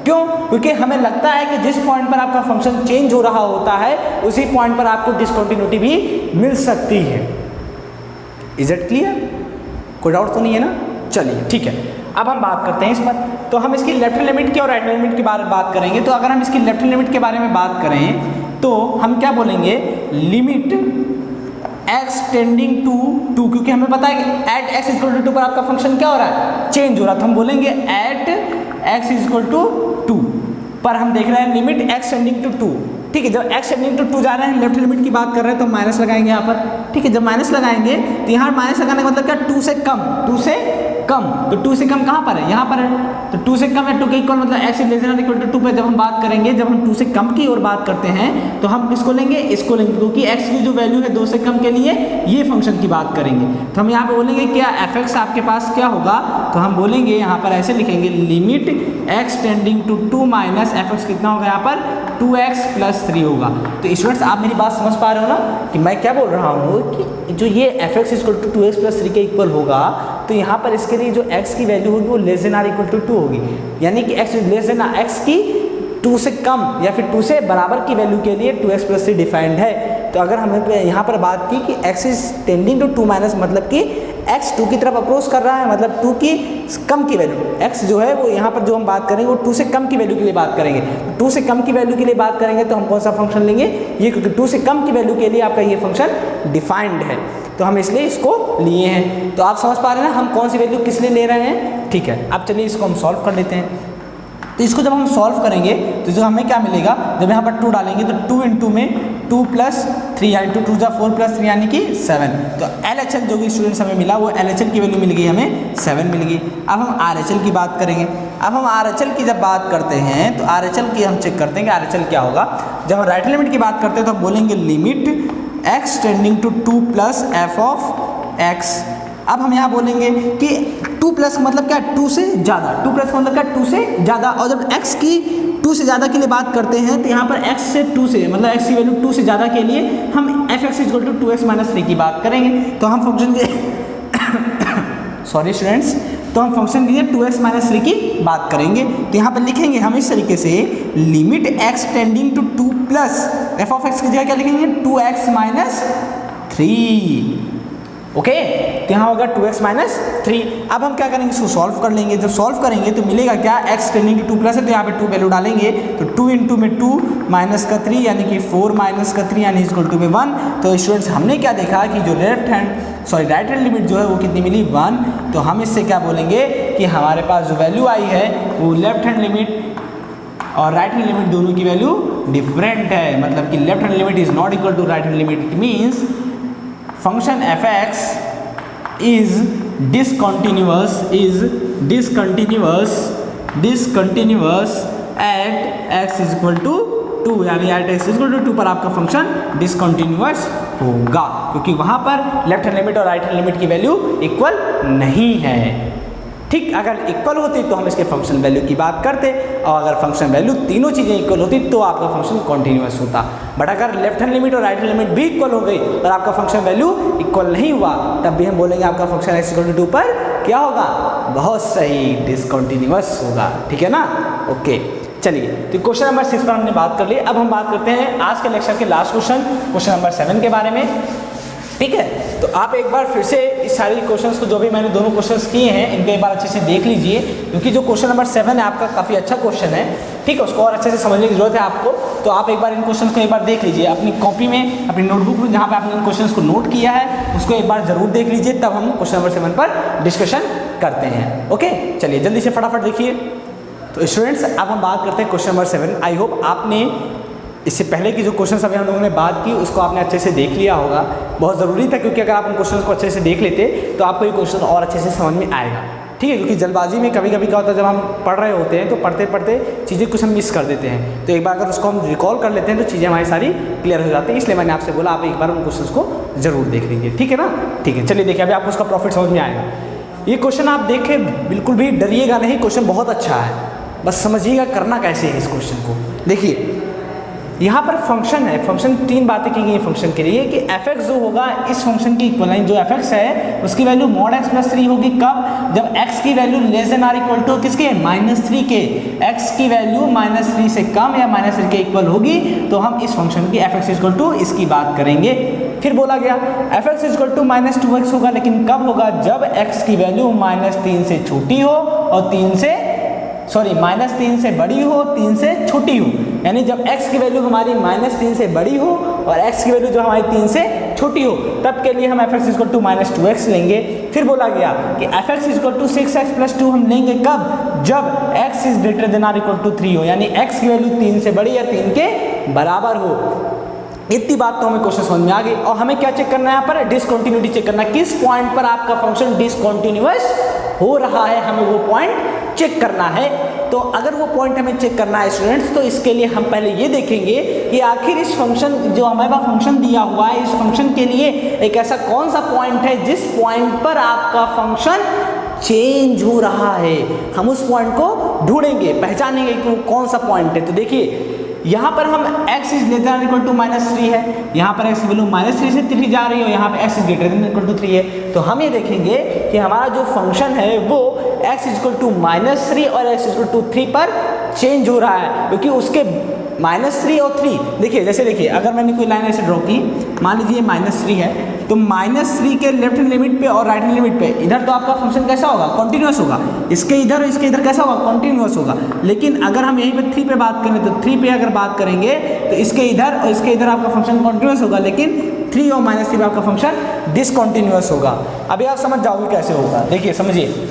क्यों? क्योंकि हमें लगता है कि जिस पॉइंट पर आपका फंक्शन चेंज हो रहा होता है उसी पॉइंट पर आपको डिसकंटिन्यूटी भी मिल सकती है। Is it clear? कोई डाउट तो नहीं है ना? चलिए ठीक है, अब हम बात करते हैं इस पर। तो हम इसकी लेफ्ट हैंड लिमिट की और राइट हैंड लिमिट के बारे में बात करेंगे। तो अगर हम इसकी लेफ्ट हैंड लिमिट के बारे में बात करें तो हम क्या बोलेंगे, लिमिट x टेंडिंग टू 2, क्योंकि हमें पता है कि एट x इक्वल टू 2 पर आपका फंक्शन क्या हो रहा है, चेंज हो रहा है। तो हम बोलेंगे एट x इक्वल टू 2 पर हम देख रहे हैं लिमिट x टेंडिंग टू 2। ठीक है, जब x टेंडिंग टू 2 जा रहे हैं, लेफ्ट लिमिट की बात कर रहे हैं तो माइनस लगाएंगे यहाँ पर। ठीक है, जब माइनस लगाएंगे तो यहाँ माइनस लगाने का मतलब क्या, 2 से कम, 2 से कम। तो 2 से कम कहाँ पर है, यहाँ पर है। तो 2 से कम या 2 के इक्वल मतलब x less than equal to 2 पे जब हम बात करेंगे, जब हम 2 से कम की ओर बात करते हैं तो हम किसको लेंगे, इसको लेंगे, क्योंकि x की जो वैल्यू है 2 से कम के लिए ये फंक्शन की बात करेंगे। तो हम यहाँ पे बोलेंगे क्या f(x) आपके पास क्या होगा, तो हम बोलेंगे यहाँ पर ऐसे लिखेंगे, limit x tending to 2 minus f(x) कितना होगा यहाँ पर 2x प्लस 3 होगा। तो स्टूडेंट्स आप मेरी बात समझ पा रहे हो ना कि मैं क्या बोल रहा हूँ कि जो ये f(x) equal to 2x plus 3 के इक्वल होगा, तो यहाँ पर इसके लिए जो x की वैल्यू होगी वो less than or equal to 2 होगी, यानी कि x लेस देन x की 2 से कम या फिर 2 से बराबर की वैल्यू के लिए 2x प्लस 3 डिफाइंड है। तो अगर हमने यहाँ पर बात की कि x is tending to 2 minus, मतलब कि x 2 की तरफ अप्रोच कर रहा है, मतलब 2 की कम की वैल्यू, x जो है वो यहाँ पर जो हम बात करेंगे वो 2 से कम की वैल्यू के लिए बात करेंगे। 2 से कम की वैल्यू के लिए बात करेंगे तो हम कौन सा फंक्शन लेंगे, ये, क्योंकि 2 से कम की वैल्यू के लिए आपका ये फंक्शन डिफाइंड है, तो हम इसलिए इसको लिए हैं। तो आप समझ पा रहे हैं ना हम कौन सी वैल्यू किस लिए ले रहे हैं। ठीक है, अब चलिए इसको हम सॉल्व कर लेते हैं। तो इसको जब हम सॉल्व करेंगे तो जो हमें क्या मिलेगा, जब यहाँ पर 2 डालेंगे तो 2 इंटू में 2 प्लस 3 यानी 2 2 4 प्लस 3 यानी कि 7। तो LHL जो भी स्टूडेंट्स हमें मिला वो LHL की वैल्यू मिल गई हमें 7 मिल गई। अब हम RHL की बात करेंगे। अब हम RHL की जब बात करते हैं तो RHL की हम चेक करते हैं कि RHL क्या होगा। जब हम राइट लिमिट की बात करते हैं तो हम बोलेंगे limit x tending to 2 plus f of x। अब हम यहाँ बोलेंगे कि 2 प्लस मतलब क्या, 2 से ज़्यादा, 2 प्लस मतलब क्या, 2 से ज़्यादा। और जब x की 2 से ज़्यादा के लिए बात करते हैं तो यहाँ पर x से 2 से मतलब x की वैल्यू 2 से ज़्यादा के लिए हम f(x) equal to 2x minus 3 की बात करेंगे। तो हम फंक्शन के सॉरी स्टूडेंट्स, तो हम फंक्शन के लिए 2x माइनस 3 की बात करेंगे। तो यहाँ पर लिखेंगे हम इस तरीके से, limit x tending to 2 plus f of x की जगह क्या लिखेंगे, 2x माइनस 3। ओके, तो यहाँ होगा 2x माइनस 3। अब हम क्या करेंगे, इसको सॉल्व कर लेंगे। जब सॉल्व करेंगे तो मिलेगा क्या, x टेंडिंग टू 2 प्लस है तो यहाँ पे 2 वैल्यू डालेंगे, तो 2 इंटू में 2 माइनस का 3 यानी कि 4 माइनस का 3 यानी इक्वल टू में 1। तो स्टूडेंट्स हमने क्या देखा कि जो राइट हैंड लिमिट जो है वो कितनी मिली, 1। तो हम इससे क्या बोलेंगे कि हमारे पास जो वैल्यू आई है वो लेफ्ट हैंड लिमिट और राइट हैंड लिमिट दोनों की वैल्यू डिफरेंट है, मतलब कि left hand limit is not equal to right hand limit. It means function f(x) is discontinuous at x is equal to 2, यानी at x is equal to 2 पर आपका function discontinuous होगा, क्योंकि वहां पर लेफ्ट हैंड लिमिट और right hand limit की value equal नहीं है। ठीक, अगर इक्वल होती तो हम इसके फंक्शन वैल्यू की बात करते, और अगर फंक्शन वैल्यू तीनों चीज़ें इक्वल होती तो आपका फंक्शन कॉन्टिन्यूअस होता। बट अगर लेफ्ट हैंड लिमिट और राइट हैंड लिमिट भी इक्वल हो गई और आपका फंक्शन वैल्यू इक्वल नहीं हुआ, तब भी हम बोलेंगे आपका फंक्शन x=2 पर क्या होगा, बहुत सही, डिसकंटिन्यूअस होगा। ठीक है ना, ओके। चलिए, तो क्वेश्चन नंबर 6 पर हमने बात कर ली। अब हम बात करते हैं आज के लेक्चर के लास्ट क्वेश्चन नंबर 7 के बारे में। ठीक है, तो आप एक बार फिर से इस सारी क्वेश्चंस को, जो भी मैंने दोनों क्वेश्चंस किए हैं, इनको एक बार अच्छे से देख लीजिए, क्योंकि जो क्वेश्चन नंबर 7 है आपका काफ़ी अच्छा क्वेश्चन है। ठीक है, उसको और अच्छे से समझने की जरूरत है आपको। तो आप एक बार इन क्वेश्चन को एक बार देख लीजिए अपनी कॉपी में, अपनी नोटबुक में, जहाँ पे आपने इन क्वेश्चन को नोट किया है, उसको एक बार जरूर देख लीजिए, तब हम क्वेश्चन नंबर 7 पर डिस्कशन करते हैं। ओके, चलिए जल्दी से फटाफट देखिए। तो स्टूडेंट्स, अब हम बात करते हैं क्वेश्चन नंबर 7। आई होप आपने इससे पहले की जो क्वेश्चन अभी हम लोगों ने बात की उसको आपने अच्छे से देख लिया होगा। बहुत ज़रूरी था, क्योंकि अगर आप उन क्वेश्चन को अच्छे से देख लेते तो आपको ये क्वेश्चन और अच्छे से समझ में आएगा। ठीक है, क्योंकि जल्दबाजी में कभी कभी क्या होता है, जब हम पढ़ रहे होते हैं तो पढ़ते पढ़ते चीज़ें कुछ हम मिस कर देते हैं। तो एक बार अगर उसको हम रिकॉल कर लेते हैं तो चीज़ें हमारी सारी क्लियर हो जाती हैं। इसलिए मैंने आपसे बोला आप एक बार उन क्वेश्चन को जरूर देख लीजिए। ठीक है ना, ठीक है। चलिए देखिए, अभी आपको उसका प्रॉफिट समझ में आएगा। ये क्वेश्चन आप देखें, बिल्कुल भी डरिएगा नहीं, क्वेश्चन बहुत अच्छा है, बस समझिएगा करना कैसे है इस क्वेश्चन को। देखिए, यहाँ पर फंक्शन है, फंक्शन तीन बातें की गई है फंक्शन के लिए, कि f(x) जो होगा इस फंक्शन की इक्वलेंट जो f(x) है उसकी वैल्यू mod x + 3 होगी। कब? जब x की value less than or equal to किसके, -3 के। x की वैल्यू -3 से कम या -3 के इक्वल होगी तो हम इस फंक्शन की f(x) = इसकी बात करेंगे। फिर बोला गया f(x) = -2x होगा, लेकिन कब होगा, जब x की वैल्यू -3 से छोटी हो और -3 से बड़ी हो, 3 से छोटी हो। यानी जब x की वैल्यू हमारी -3 से बड़ी हो और x की वैल्यू जो हमारी 3 से छोटी हो, तब के लिए हम f(x) = -2x लेंगे। फिर बोला गया कि f(x) = 6x + 2 हम लेंगे कब, जब x > 3 हो, यानी x की वैल्यू 3 से बड़ी या 3 के बराबर हो। इतनी बात तो हमें क्वेश्चन समझ में आ गई। और हमें क्या चेक करना है यहाँ पर, डिसकंटिन्यूटी चेक करना है। किस पॉइंट पर आपका फंक्शन डिसकंटिन्यूअस हो रहा है, हमें वो पॉइंट चेक करना है। तो अगर वो पॉइंट हमें चेक करना है स्टूडेंट्स, तो इसके लिए हम पहले ये देखेंगे कि आखिर इस फंक्शन, जो हमारे पास फंक्शन दिया हुआ है, इस फंक्शन के लिए एक ऐसा कौन सा पॉइंट है जिस पॉइंट पर आपका फंक्शन चेंज हो रहा है। हम उस पॉइंट को ढूंढेंगे, पहचानेंगे कि वो कौन सा पॉइंट है। तो देखिए, यहाँ पर हम x > -3 है, यहाँ पर x की वैल्यू -3 से 3 जा रही है, यहाँ पे x > 3 है। तो हम ये देखेंगे कि हमारा जो फंक्शन है वो x -3 और x 3 पर चेंज हो रहा है, क्योंकि उसके -3 और 3, देखिए अगर मैंने कोई लाइन ऐसे ड्रॉ की, मान लीजिए -3 है, तो -3 के लेफ्ट हैंड लिमिट पे और राइट हैंड लिमिट पे इधर तो आपका फंक्शन कैसा होगा, कॉन्टिन्यूअस होगा। इसके इधर और इसके इधर कैसा होगा, कॉन्टिन्यूअस होगा। लेकिन अगर हम यहीं पे 3 पे बात करें, तो 3 पे अगर बात करेंगे तो इसके इधर और इसके इधर आपका फंक्शन कॉन्टिन्यूअस होगा, लेकिन 3 और -3 पे आपका फंक्शन डिसकॉन्टिन्यूअस होगा। अभी आप समझ जाओगे कैसे होगा, देखिए समझिए।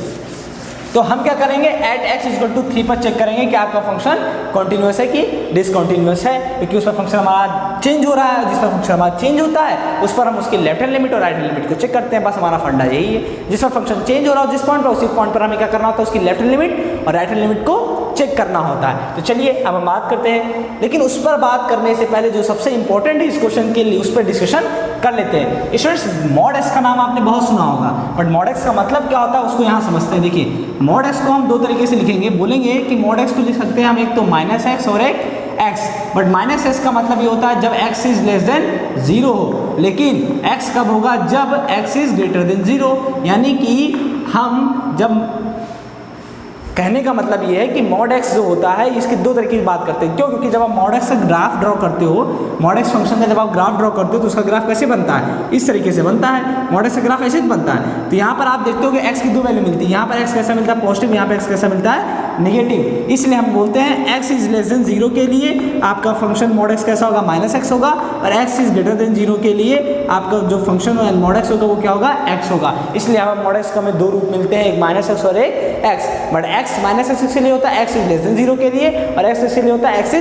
तो हम क्या करेंगे, एट x = 3 पर चेक करेंगे कि आपका फंक्शन कॉन्टिन्यूअस है कि डिसकॉन्टिन्यूअस है, क्योंकि उस पर फंक्शन हमारा चेंज हो रहा है। जिस पर फंक्शन हमारा चेंज होता है उस पर हम उसकी लेफ्ट हैंड लिमिट और राइट हैंड लिमिट को चेक करते हैं। बस हमारा फंडा यही है, जिस पर फंक्शन चेंज हो रहा हो जिस पॉइंट पर, उसी पॉइंट पर हमें क्या करना होता है, उसकी लेफ्ट हैंड लिमिट और राइट हैंड लिमिट को चेक करना होता है। तो चलिए अब हम बात करते हैं, लेकिन उस पर बात करने से पहले जो सबसे इंपॉर्टेंट है इस क्वेश्चन के लिए, उस पर डिस्कशन कर लेते हैं। स्टूडेंट्स, mod x का नाम आपने बहुत सुना होगा, बट mod x का मतलब क्या होता है उसको यहाँ समझते हैं। देखिए, mod x को हम दो तरीके से लिखेंगे, बोलेंगे कि mod x को लिख सकते हैं हम एक तो -x और एक x। बट -x का मतलब ये होता है जब x < 0 हो, लेकिन x कब होगा, जब x < 0। यानी कि हम जब, कहने का मतलब ये है कि mod x जो होता है इसकी दो तरीके की बात करते हैं। क्यों? क्योंकि जब आप mod x का ग्राफ ड्रॉ करते हो, mod x फंक्शन का जब आप ग्राफ ड्रॉ करते हो तो उसका ग्राफ कैसे बनता है, इस तरीके से बनता है। mod x का ग्राफ ऐसे बनता है। तो यहाँ पर आप देखते हो कि x की दो वैल्यू मिलती है, यहाँ पर x कैसा मिलता है, पॉजिटिव, यहाँ पर x कैसा मिलता है, नेगेटिव। इसलिए हम बोलते हैं x < 0 के लिए आपका फंक्शन mod x कैसा होगा, -x होगा, और x < 0 के लिए आपका जो फंक्शन mod x होगा वो क्या होगा, x होगा। इसलिए हमें mod x का हमें दो रूप मिलते हैं, एक -x और एक x। बट x -x के लिए होता है x < 0 के लिए, और x के लिए होता है x <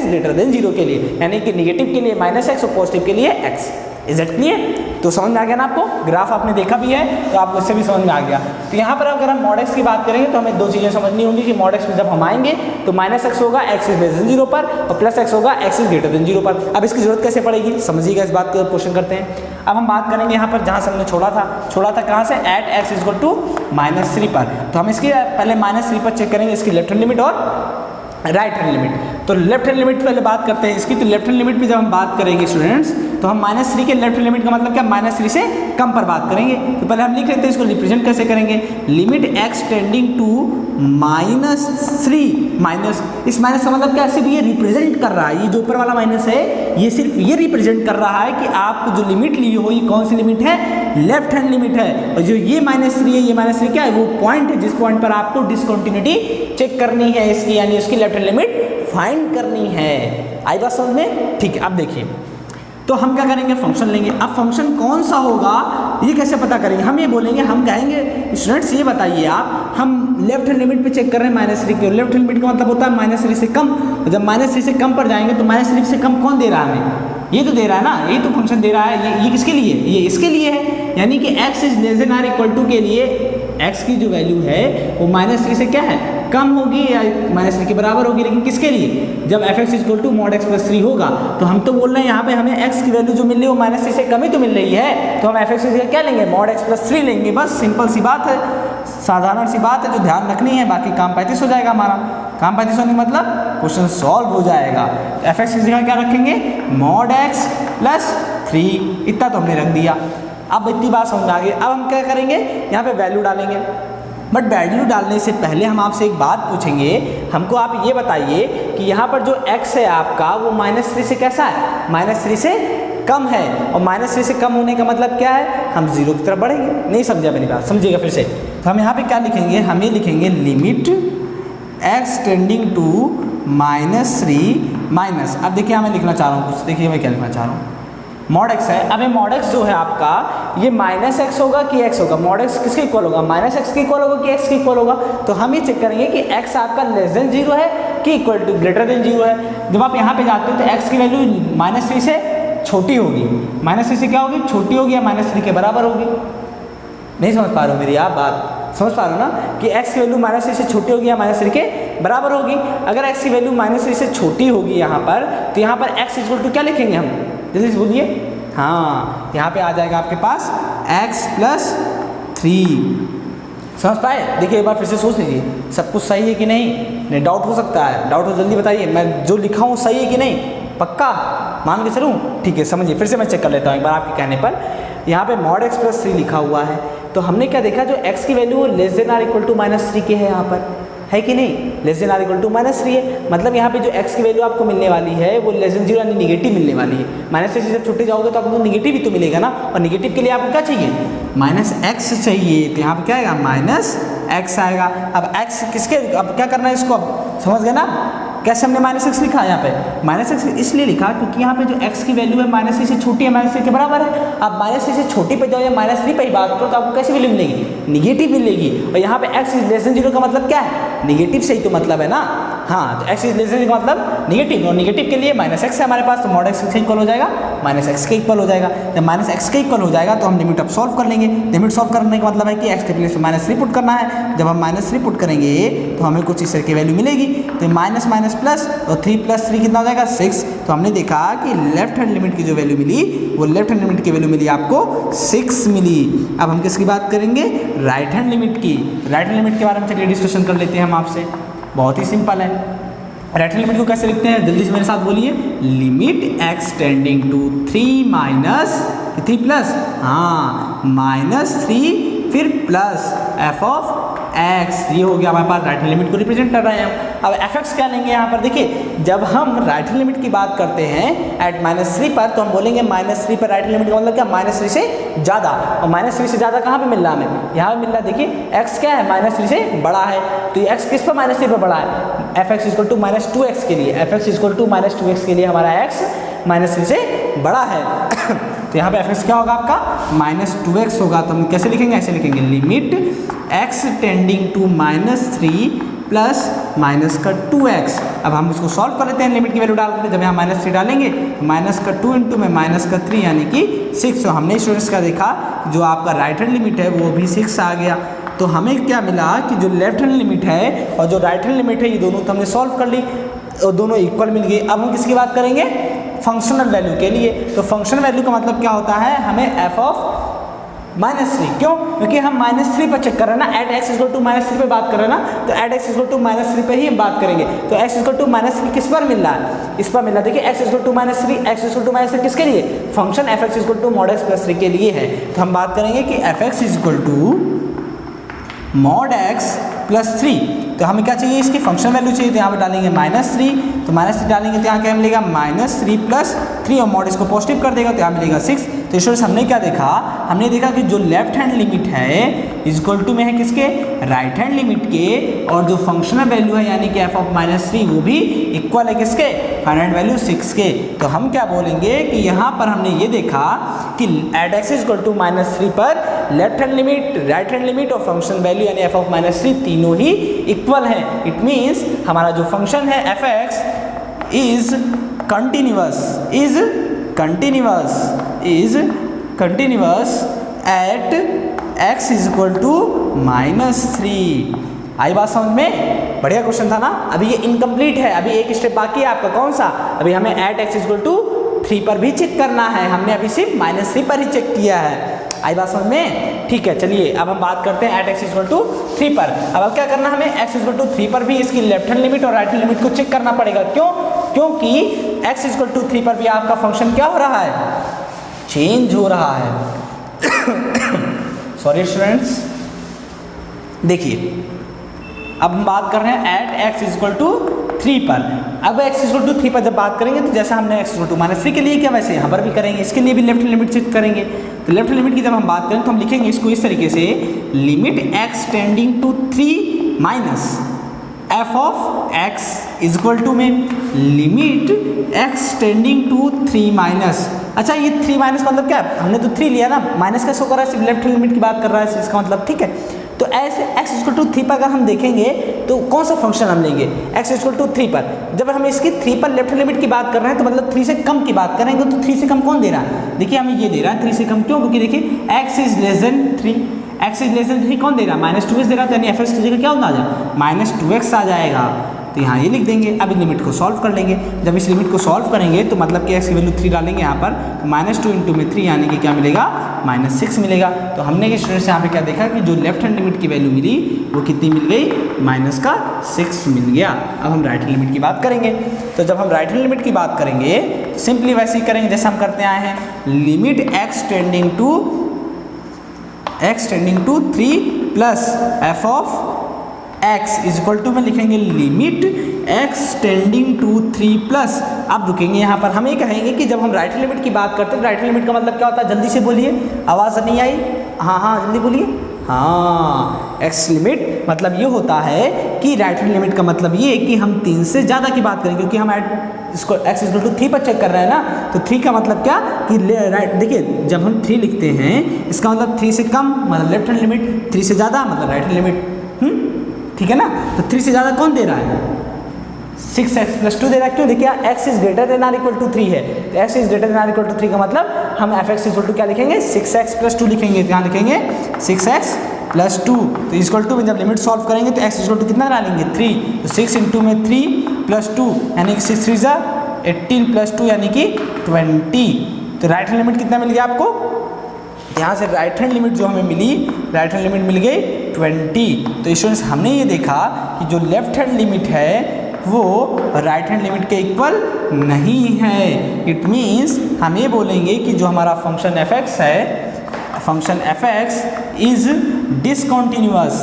0 के लिए। यानी कि निगेटिव के लिए -x और पॉजिटिव के लिए x। Is that clear? तो समझ में आ गया ना आपको, ग्राफ आपने देखा भी है तो आपको इससे भी समझ में आ गया। तो यहाँ पर अगर हम मॉड एक्स की बात करेंगे तो हमें दो चीज़ें समझनी होंगी कि मॉड एक्स में जब हम आएंगे तो माइनस एक्स होगा एक्स इज लेस देन 0 पर, और प्लस एक्स होगा एक्स इज ग्रेटर देन 0 पर। अब इसकी जरूरत कैसे पड़ेगी समझिएगा, इस बात को क्वेश्चन करते हैं। अब हम बात करेंगे यहाँ पर जहाँ से हमने छोड़ा था कहाँ से, at x is equal to -3 पर। तो हम इसकी पहले -3 पर चेक करेंगे इसकी लेफ्ट हैंड लिमिट और राइट हैंड लिमिट। तो लेफ्ट हैंड लिमिट पहले बात करते हैं इसकी। तो लेफ्ट हैंड लिमिट पे जब हम बात करेंगे स्टूडेंट्स तो हम -3 के लेफ्ट हैंड लिमिट का मतलब क्या, -3 से कम पर बात करेंगे। तो पहले हम लिख लेते हैं इसको, रिप्रेजेंट कैसे करेंगे, limit x tending to -3 minus, इस माइनस का मतलब क्या, सिर्फ ये रिप्रेजेंट कर रहा है, ये जो ऊपर वाला माइनस है ये सिर्फ ये रिप्रेजेंट कर रहा है कि आपको जो लिमिट ली हो ये कौन सी लिमिट है, लेफ्ट हैंड लिमिट है। और जो ये -3 है, ये -3 क्या है, वो पॉइंट है जिस पॉइंट पर आपको डिसकंटिन्यूटी चेक करनी है इसकी, यानी उसकी लेफ्ट हैंड लिमिट फाइंड करनी है। आई बात समझ में? ठीक है। अब देखिए तो हम क्या करेंगे, फंक्शन लेंगे। अब फंक्शन कौन सा होगा ये कैसे पता करेंगे, हम ये बोलेंगे, हम कहेंगे स्टूडेंट्स ये बताइए आप, हम लेफ्ट हैंड लिमिट पे चेक कर रहे हैं -3 की, लेफ्ट हैंड लिमिट का मतलब होता है -3 से कम। जब -3 से कम पर जाएंगे तो -3 से कम कौन दे रहा है हमें, ये तो दे रहा है ना, ये तो फंक्शन दे रहा है। ये किसके लिए, ये इसके लिए है, यानी कि x is less than or equal to के लिए x की जो वैल्यू है वो -3 से क्या है, कम होगी या -3 के बराबर होगी। लेकिन किसके लिए, जब f x equal to mod x plus 3 होगा। तो हम तो बोल रहे हैं यहाँ पे हमें x की वैल्यू जो मिल रही है वो -3 से कम ही तो मिल रही है, तो हम एफ एक्स की क्या लेंगे, मॉड एक्स प्लस 3 लेंगे। बस सिंपल सी बात है, साधारण सी बात है जो ध्यान रखनी है, बाकी काम 35 हो जाएगा हमारा। काम 35 होने मतलब क्वेश्चन सॉल्व हो जाएगा। एफ एक्स की जगह क्या रखेंगे, मॉड एक्स प्लस 3, इतना तो हमने रख दिया। अब इतनी बात समझ में आ गई। अब हम क्या करेंगे, यहाँ पे वैल्यू डालेंगे। बट वैल्यू डालने से पहले हम आपसे एक बात पूछेंगे, हमको आप ये बताइए कि यहाँ पर जो x है आपका वो -3 से कैसा है, -3 से कम है। और -3 से कम होने का मतलब क्या है, हम 0 की तरफ बढ़ेंगे। नहीं समझा मेरी बात, समझिएगा फिर से। तो हम यहाँ पे क्या लिखेंगे, हम ये लिखेंगे limit x tending to -3 minus, अब देखिए मैं लिखना चाह रहा हूँ कुछ, देखिए मैं क्या लिखना चाह रहा हूँ, मॉड एक्स है। अब ये मॉड एक्स जो है आपका ये -x होगा कि x होगा, मॉड एक्स किसके इक्वल होगा, -x के इक्वल होगा कि x के इक्वल होगा। तो हम ये चेक करेंगे कि x आपका लेस देन 0 है कि इक्वल टू ग्रेटर देन 0 है। जब आप यहाँ पे जाते हो तो x की वैल्यू -3 से छोटी होगी, -3 से क्या होगी, छोटी होगी या -3 के बराबर होगी। नहीं समझ पा रहे हो मेरी आप बात, समझ पा रहे हो ना कि x की वैल्यू -3 से छोटी होगी या -3 के बराबर होगी। अगर x की वैल्यू -3 से छोटी होगी यहाँ पर, तो यहाँ पर x इक्वल टू क्या लिखेंगे हम, जल्दी से बोलिए। हाँ, यहाँ पे आ जाएगा आपके पास x प्लस 3। समझ पाए? देखिए एक बार फिर से सोच लीजिए, सब कुछ सही है कि नहीं डाउट हो सकता है, डाउट हो जल्दी बताइए, मैं जो लिखा हूँ सही है कि नहीं, पक्का मान के चलूँ? ठीक है, समझिए फिर से मैं चेक कर लेता हूँ एक बार आपके कहने पर। यहाँ पे मॉड x प्लस 3 लिखा हुआ है, तो हमने क्या देखा, जो x की value less than or equal to -3 के है, यहाँ पर है कि नहीं, less than or equal to -3 है। मतलब यहाँ पे जो x की वैल्यू आपको मिलने वाली है वो लेस देन 0 यानी निगेटिव मिलने वाली है। -3 से जब छुट्टी जाओगे तो आपको निगेटिव ही तो मिलेगा ना, और निगेटिव के लिए आपको क्या चाहिए, -x चाहिए। तो यहाँ पे क्या आएगा, -x आएगा। अब x किसके, अब क्या करना है इसको, अब समझ गए ना कैसे हमने -x लिखा है। यहाँ पे -x इसलिए लिखा क्योंकि यहाँ पे जो x की वैल्यू है -3 से छोटी है, -3 के बराबर है। अब -3 से छोटी पे जाओ या -3 पे ही बात करो तो आपको कैसी वैल्यू मिलेगी, निगेटिव मिलेगी। और यहाँ पे x इज लेस देन 0 का मतलब क्या है, निगेटिव से ही तो मतलब है ना। हाँ, तो x इज लेस देन का मतलब निगेटिव, और निगेटिव के लिए -x है हमारे पास, तो मॉड x के इक्वल हो जाएगा, -x के इक्वल हो जाएगा। जब -x के इक्वल हो जाएगा तो हम लिमिट अब सॉल्व कर लेंगे। लिमिट सॉल्व करने का मतलब है कि x के प्लेस में -3 पुट करना है। जब हम -3 पुट करेंगे तो हमें कुछ इस तरह की वैल्यू मिलेगी। तो माइनस माइनस प्लस, और 3 + 3 कितना हो जाएगा, 6। तो हमने देखा कि लेफ्ट हैंड लिमिट की जो वैल्यू मिली वो लेफ्ट हैंड लिमिट की वैल्यू मिली आपको 6 मिली। अब हम किसकी बात करेंगे, राइट हैंड लिमिट की। राइट हैंड लिमिट के बारे में चलिए डिस्कशन कर लेते हैं हम आपसे, बहुत ही सिंपल है। राइट हैंड लिमिट को कैसे लिखते हैं, जल्दी से मेरे साथ बोलिए, limit x tending to 3 plus, हाँ -3 फिर प्लस f ऑफ x, ये हो गया हमारे पास राइट हैंड लिमिट को रिप्रेजेंट कर रहे हैं। अब एफ एक्स क्या लेंगे यहाँ पर, देखिए जब हम राइट हैंड लिमिट की बात करते हैं एट -3 पर, तो हम बोलेंगे -3 पर राइट हैंड लिमिट का मतलब क्या, -3 से ज़्यादा। और -3 से ज़्यादा कहाँ पे मिल रहा है हमें, यहाँ पे मिल रहा है। देखिए x क्या है, -3 से बड़ा है, तो x किस पर -3 पर बड़ा है, f x equal to -2x के लिए, F x equal to -2x के लिए हमारा x -3 से बड़ा है। तो यहाँ पे एफ एक्स क्या होगा आपका, -2x होगा। तो हम कैसे लिखेंगे, ऐसे लिखेंगे, limit x tending to -3 plus minus का 2x। अब हम इसको सॉल्व कर लेते हैं लिमिट की वैल्यू डाल करके। जब यहाँ -3 डालेंगे तो माइनस का 2 इंटू में माइनस का 3 यानी कि 6। तो हमने स्टूडेंट्स का देखा जो आपका राइट हैंड लिमिट है वो भी 6 आ गया। तो हमें क्या मिला कि जो लेफ्ट हैंड लिमिट है और जो राइट हैंड लिमिट है ये दोनों तो हमने सॉल्व कर ली और दोनों इक्वल मिल गए। अब हम किसकी बात करेंगे? फंक्शनल वैल्यू के लिए। तो फंक्शनल वैल्यू का मतलब क्या होता है? हमें f ऑफ -3, क्यों? क्योंकि हम -3 पर चेक कर रहे हैं ना, एट x इक्वल टू -3 पे बात कर रहे हैं ना, तो एट x इक्वल टू -3 पे ही हम बात करेंगे। तो x इक्वल टू -3 किस पर मिल रहा है? इस पर मिल रहा है। देखिए x equal to -3, x equal to -3 किसके लिए? Function f(x) equal to mod x plus 3 के लिए है। तो हम बात करेंगे कि f(x) equal to mod x plus 3। तो हमें क्या चाहिए? इसकी फंक्शन वैल्यू चाहिए। तो यहाँ पर डालेंगे -3, तो -3 डालेंगे तो यहाँ क्या मिलेगा? -3 प्लस 3 और मॉड इसको पॉजिटिव कर देगा तो यहाँ मिलेगा 6। तो स्टूडेंट्स हमने क्या देखा? हमने देखा कि जो लेफ्ट हैंड लिमिट है इक्वल टू में है किसके? राइट हैंड लिमिट के, और जो फंक्शनल वैल्यू है यानी कि f ऑफ -3 वो भी इक्वल है किसके? फाइनाइट वैल्यू 6 के। तो हम क्या बोलेंगे कि यहाँ पर हमने ये देखा कि एट x इक्वल टू -3 पर left hand limit, right hand limit और फंक्शन वैल्यू यानी f ऑफ -3 तीनों ही इक्वल है। इट मीन्स हमारा जो फंक्शन है f(x) is continuous at x equal to -3। आई बात समझ में? बढ़िया क्वेश्चन था ना। अभी ये इनकम्प्लीट है, अभी एक स्टेप बाकी है आपका। कौन सा? अभी हमें एट x इक्वल टू 3 पर भी चेक करना है। हमने अभी सिर्फ -3 पर ही चेक किया है। आई बात समझ में? ठीक है, चलिए अब हम बात करते हैं एट x इक्वल टू 3 पर। अब क्या करना हमें? x इक्वल टू 3 पर भी इसकी लेफ्ट हैंड लिमिट और राइट हैंड लिमिट को चेक करना पड़ेगा। क्यों? क्योंकि x इक्वल टू 3 पर भी आपका फंक्शन क्या हो रहा है? चेंज हो रहा है। सॉरी स्टूडेंट्स, देखिए अब हम बात कर रहे हैं एट x इक्वल टू 3 पर। अब x इक्वल टू 3 पर जब बात करेंगे तो जैसा हमने x इक्वल टू -3 के लिए किया वैसे यहाँ पर भी करेंगे। इसके लिए भी लेफ्ट लिमिट चेक करेंगे। तो लेफ्ट लिमिट की जब हम बात करें तो हम लिखेंगे इसको इस तरीके से, limit x tending to 3 minus f of x equal to में limit x tending to 3 minus. अच्छा, ये 3 माइनस मतलब क्या है? हमने तो 3 लिया ना, माइनस कैसे होकर सिर्फ लेफ्ट लिमिट की बात कर रहा है इसका मतलब, ठीक है। तो ऐसे x इक्वल टू 3 पर अगर हम देखेंगे तो कौन सा फंक्शन हम लेंगे? x इक्वल टू 3 पर जब हम इसकी 3 पर लेफ्ट लिमिट की बात कर रहे हैं तो मतलब 3 से कम की बात करेंगे। तो 3 से कम कौन दे रहा है? देखिए हमें ये दे रहा है 3 से कम। क्यों? क्योंकि देखिए x is less then 3, x is less then 3 कौन दे रहा है? -2x दे रहा है। तो यानी f(x) की जगह क्या होना आ जाएगा? -2x आ जाएगा। तो यहाँ ये लिख देंगे। अब इस लिमिट को सॉल्व कर लेंगे। जब इस लिमिट को सॉल्व करेंगे तो मतलब कि x की वैल्यू 3 डालेंगे यहाँ पर, तो -2 इंटू में 3 यानी कि क्या मिलेगा? -6 मिलेगा। तो हमने कि स्टूडेंट्स यहाँ पे क्या देखा कि जो लेफ्ट हैंड लिमिट की वैल्यू मिली वो कितनी मिल गई? -6 मिल गया। अब हम राइट हैंड लिमिट की बात करेंगे। तो जब हम राइट हैंड लिमिट की बात करेंगे सिंपली वैसे ही करेंगे जैसे हम करते आए हैं। Limit x tending to 3 plus f of x equal to में लिखेंगे limit x tending to 3 plus. अब रुकेंगे यहाँ पर, हम ये कहेंगे कि जब हम राइट लिमिट की बात करते हैं, राइट लिमिट का मतलब क्या होता है? जल्दी से बोलिए, आवाज़ नहीं आई? हाँ जल्दी बोलिए। हाँ, x लिमिट मतलब ये होता है कि राइट हैंड लिमिट का मतलब ये कि हम 3 से ज़्यादा की बात करें, क्योंकि हम इसको x इक्वल टू 3 पर चेक कर रहे हैं ना। तो 3 का मतलब क्या कि राइट, देखिए जब हम 3 लिखते हैं इसका मतलब 3 से कम मतलब लेफ्ट हैंड लिमिट, 3 से ज़्यादा मतलब राइट हैंड लिमिट। ठीक है ना? तो 3 से ज़्यादा कौन दे रहा है? 6x प्लस 2 दे रहा है। क्यों? देखिए x is greater than or equal to 3 है। तो x is greater than or equal to 3 का मतलब हम f(x) इक्वल टू क्या लिखेंगे? 6x प्लस 2 लिखेंगे। तो यहाँ लिखेंगे 6x प्लस 2। तो इक्वल टू में जब लिमिट सॉल्व करेंगे तो x इक्वल टू कितना डालेंगे? 3। तो 6 इंटू में 3 प्लस 2 यानी कि 6 3 18 प्लस 2 यानी कि 20। तो राइट हैंड लिमिट कितना मिल गया आपको? यहाँ से राइट हैंड लिमिट जो हमें मिली, राइट हैंड लिमिट मिल गई 20। तो स्टूडेंट्स हमने ये देखा कि जो लेफ्ट हैंड लिमिट है वो राइट हैंड लिमिट के इक्वल नहीं है। इट मीन्स हम ये बोलेंगे कि जो हमारा फंक्शन f(x) है, function f(x) is discontinuous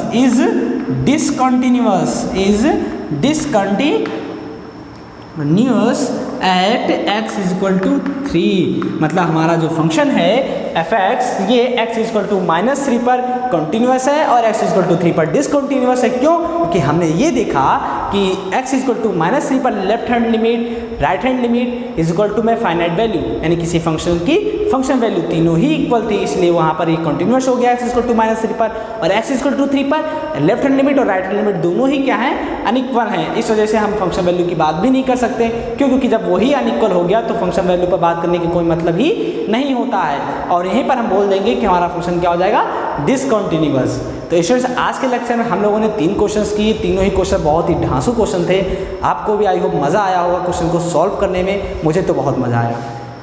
at x equal to 3। मतलब हमारा जो फंक्शन है f(x) ये x इक्वल टू -3 पर कंटिन्यूअस है और x इक्वल टू 3 पर डिसकंटिन्यूअस है। क्यों? क्योंकि हमने ये देखा कि x इज इक्वल टू -3 पर left hand limit right hand limit is equal to में फाइनाइट वैल्यू, यानी किसी फंक्शन की फंक्शन वैल्यू तीनों ही इक्वल थी, इसलिए वहाँ पर ये कंटिन्यूस हो गया x इज इक्वल टू -3 पर, और x इज इक्वल टू 3 पर लेफ्ट हैंड लिमिट और राइट हैंड लिमिट दोनों ही क्या हैं, अनइक्वल हैं। इस वजह से हम फंक्शन वैल्यू की बात भी नहीं कर सकते, क्योंकि जब वही अनइक्वल हो गया तो फंक्शन वैल्यू पर बात करने की कोई मतलब ही नहीं होता है, और यहीं पर हम बोल देंगे कि हमारा फंक्शन क्या हो जाएगा, डिसकंटिन्यूअस। तो स्टूडेंट्स, आज के लेक्चर में हम लोगों ने 3 क्वेश्चंस किए, तीनों ही क्वेश्चन बहुत ही ढांसू क्वेश्चन थे। आपको भी आई होप मज़ा आया होगा क्वेश्चन को सॉल्व करने में, मुझे तो बहुत मज़ा आया,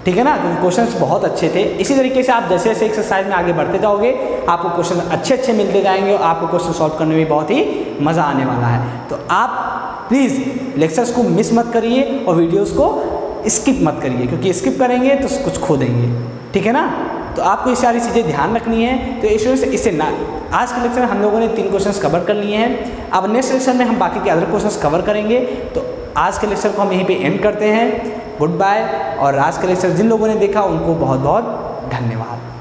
ठीक है ना, क्योंकि क्वेश्चंस बहुत अच्छे थे। इसी तरीके से आप जैसे जैसे एक्सरसाइज में आगे बढ़ते जाओगे आपको क्वेश्चन अच्छे मिलते जाएंगे और आपको क्वेश्चन सॉल्व करने में बहुत ही मज़ा आने वाला है। तो आप प्लीज़ लेक्चर्स को मिस मत करिए और वीडियोज़ को स्किप मत करिए, क्योंकि स्किप करेंगे तो कुछ खो देंगे, ठीक है ना। तो आपको ये सारी चीज़ें ध्यान रखनी है। तो इस इससे ना आज के लेक्चर में हम लोगों ने 3 क्वेश्चंस कवर कर लिए हैं। अब नेक्स्ट लेक्चर में हम बाकी के अदर क्वेश्चंस कवर करेंगे। तो आज के लेक्चर को हम यहीं पे एंड करते हैं। Good bye. और आज के लेक्चर जिन लोगों ने देखा उनको बहुत बहुत धन्यवाद।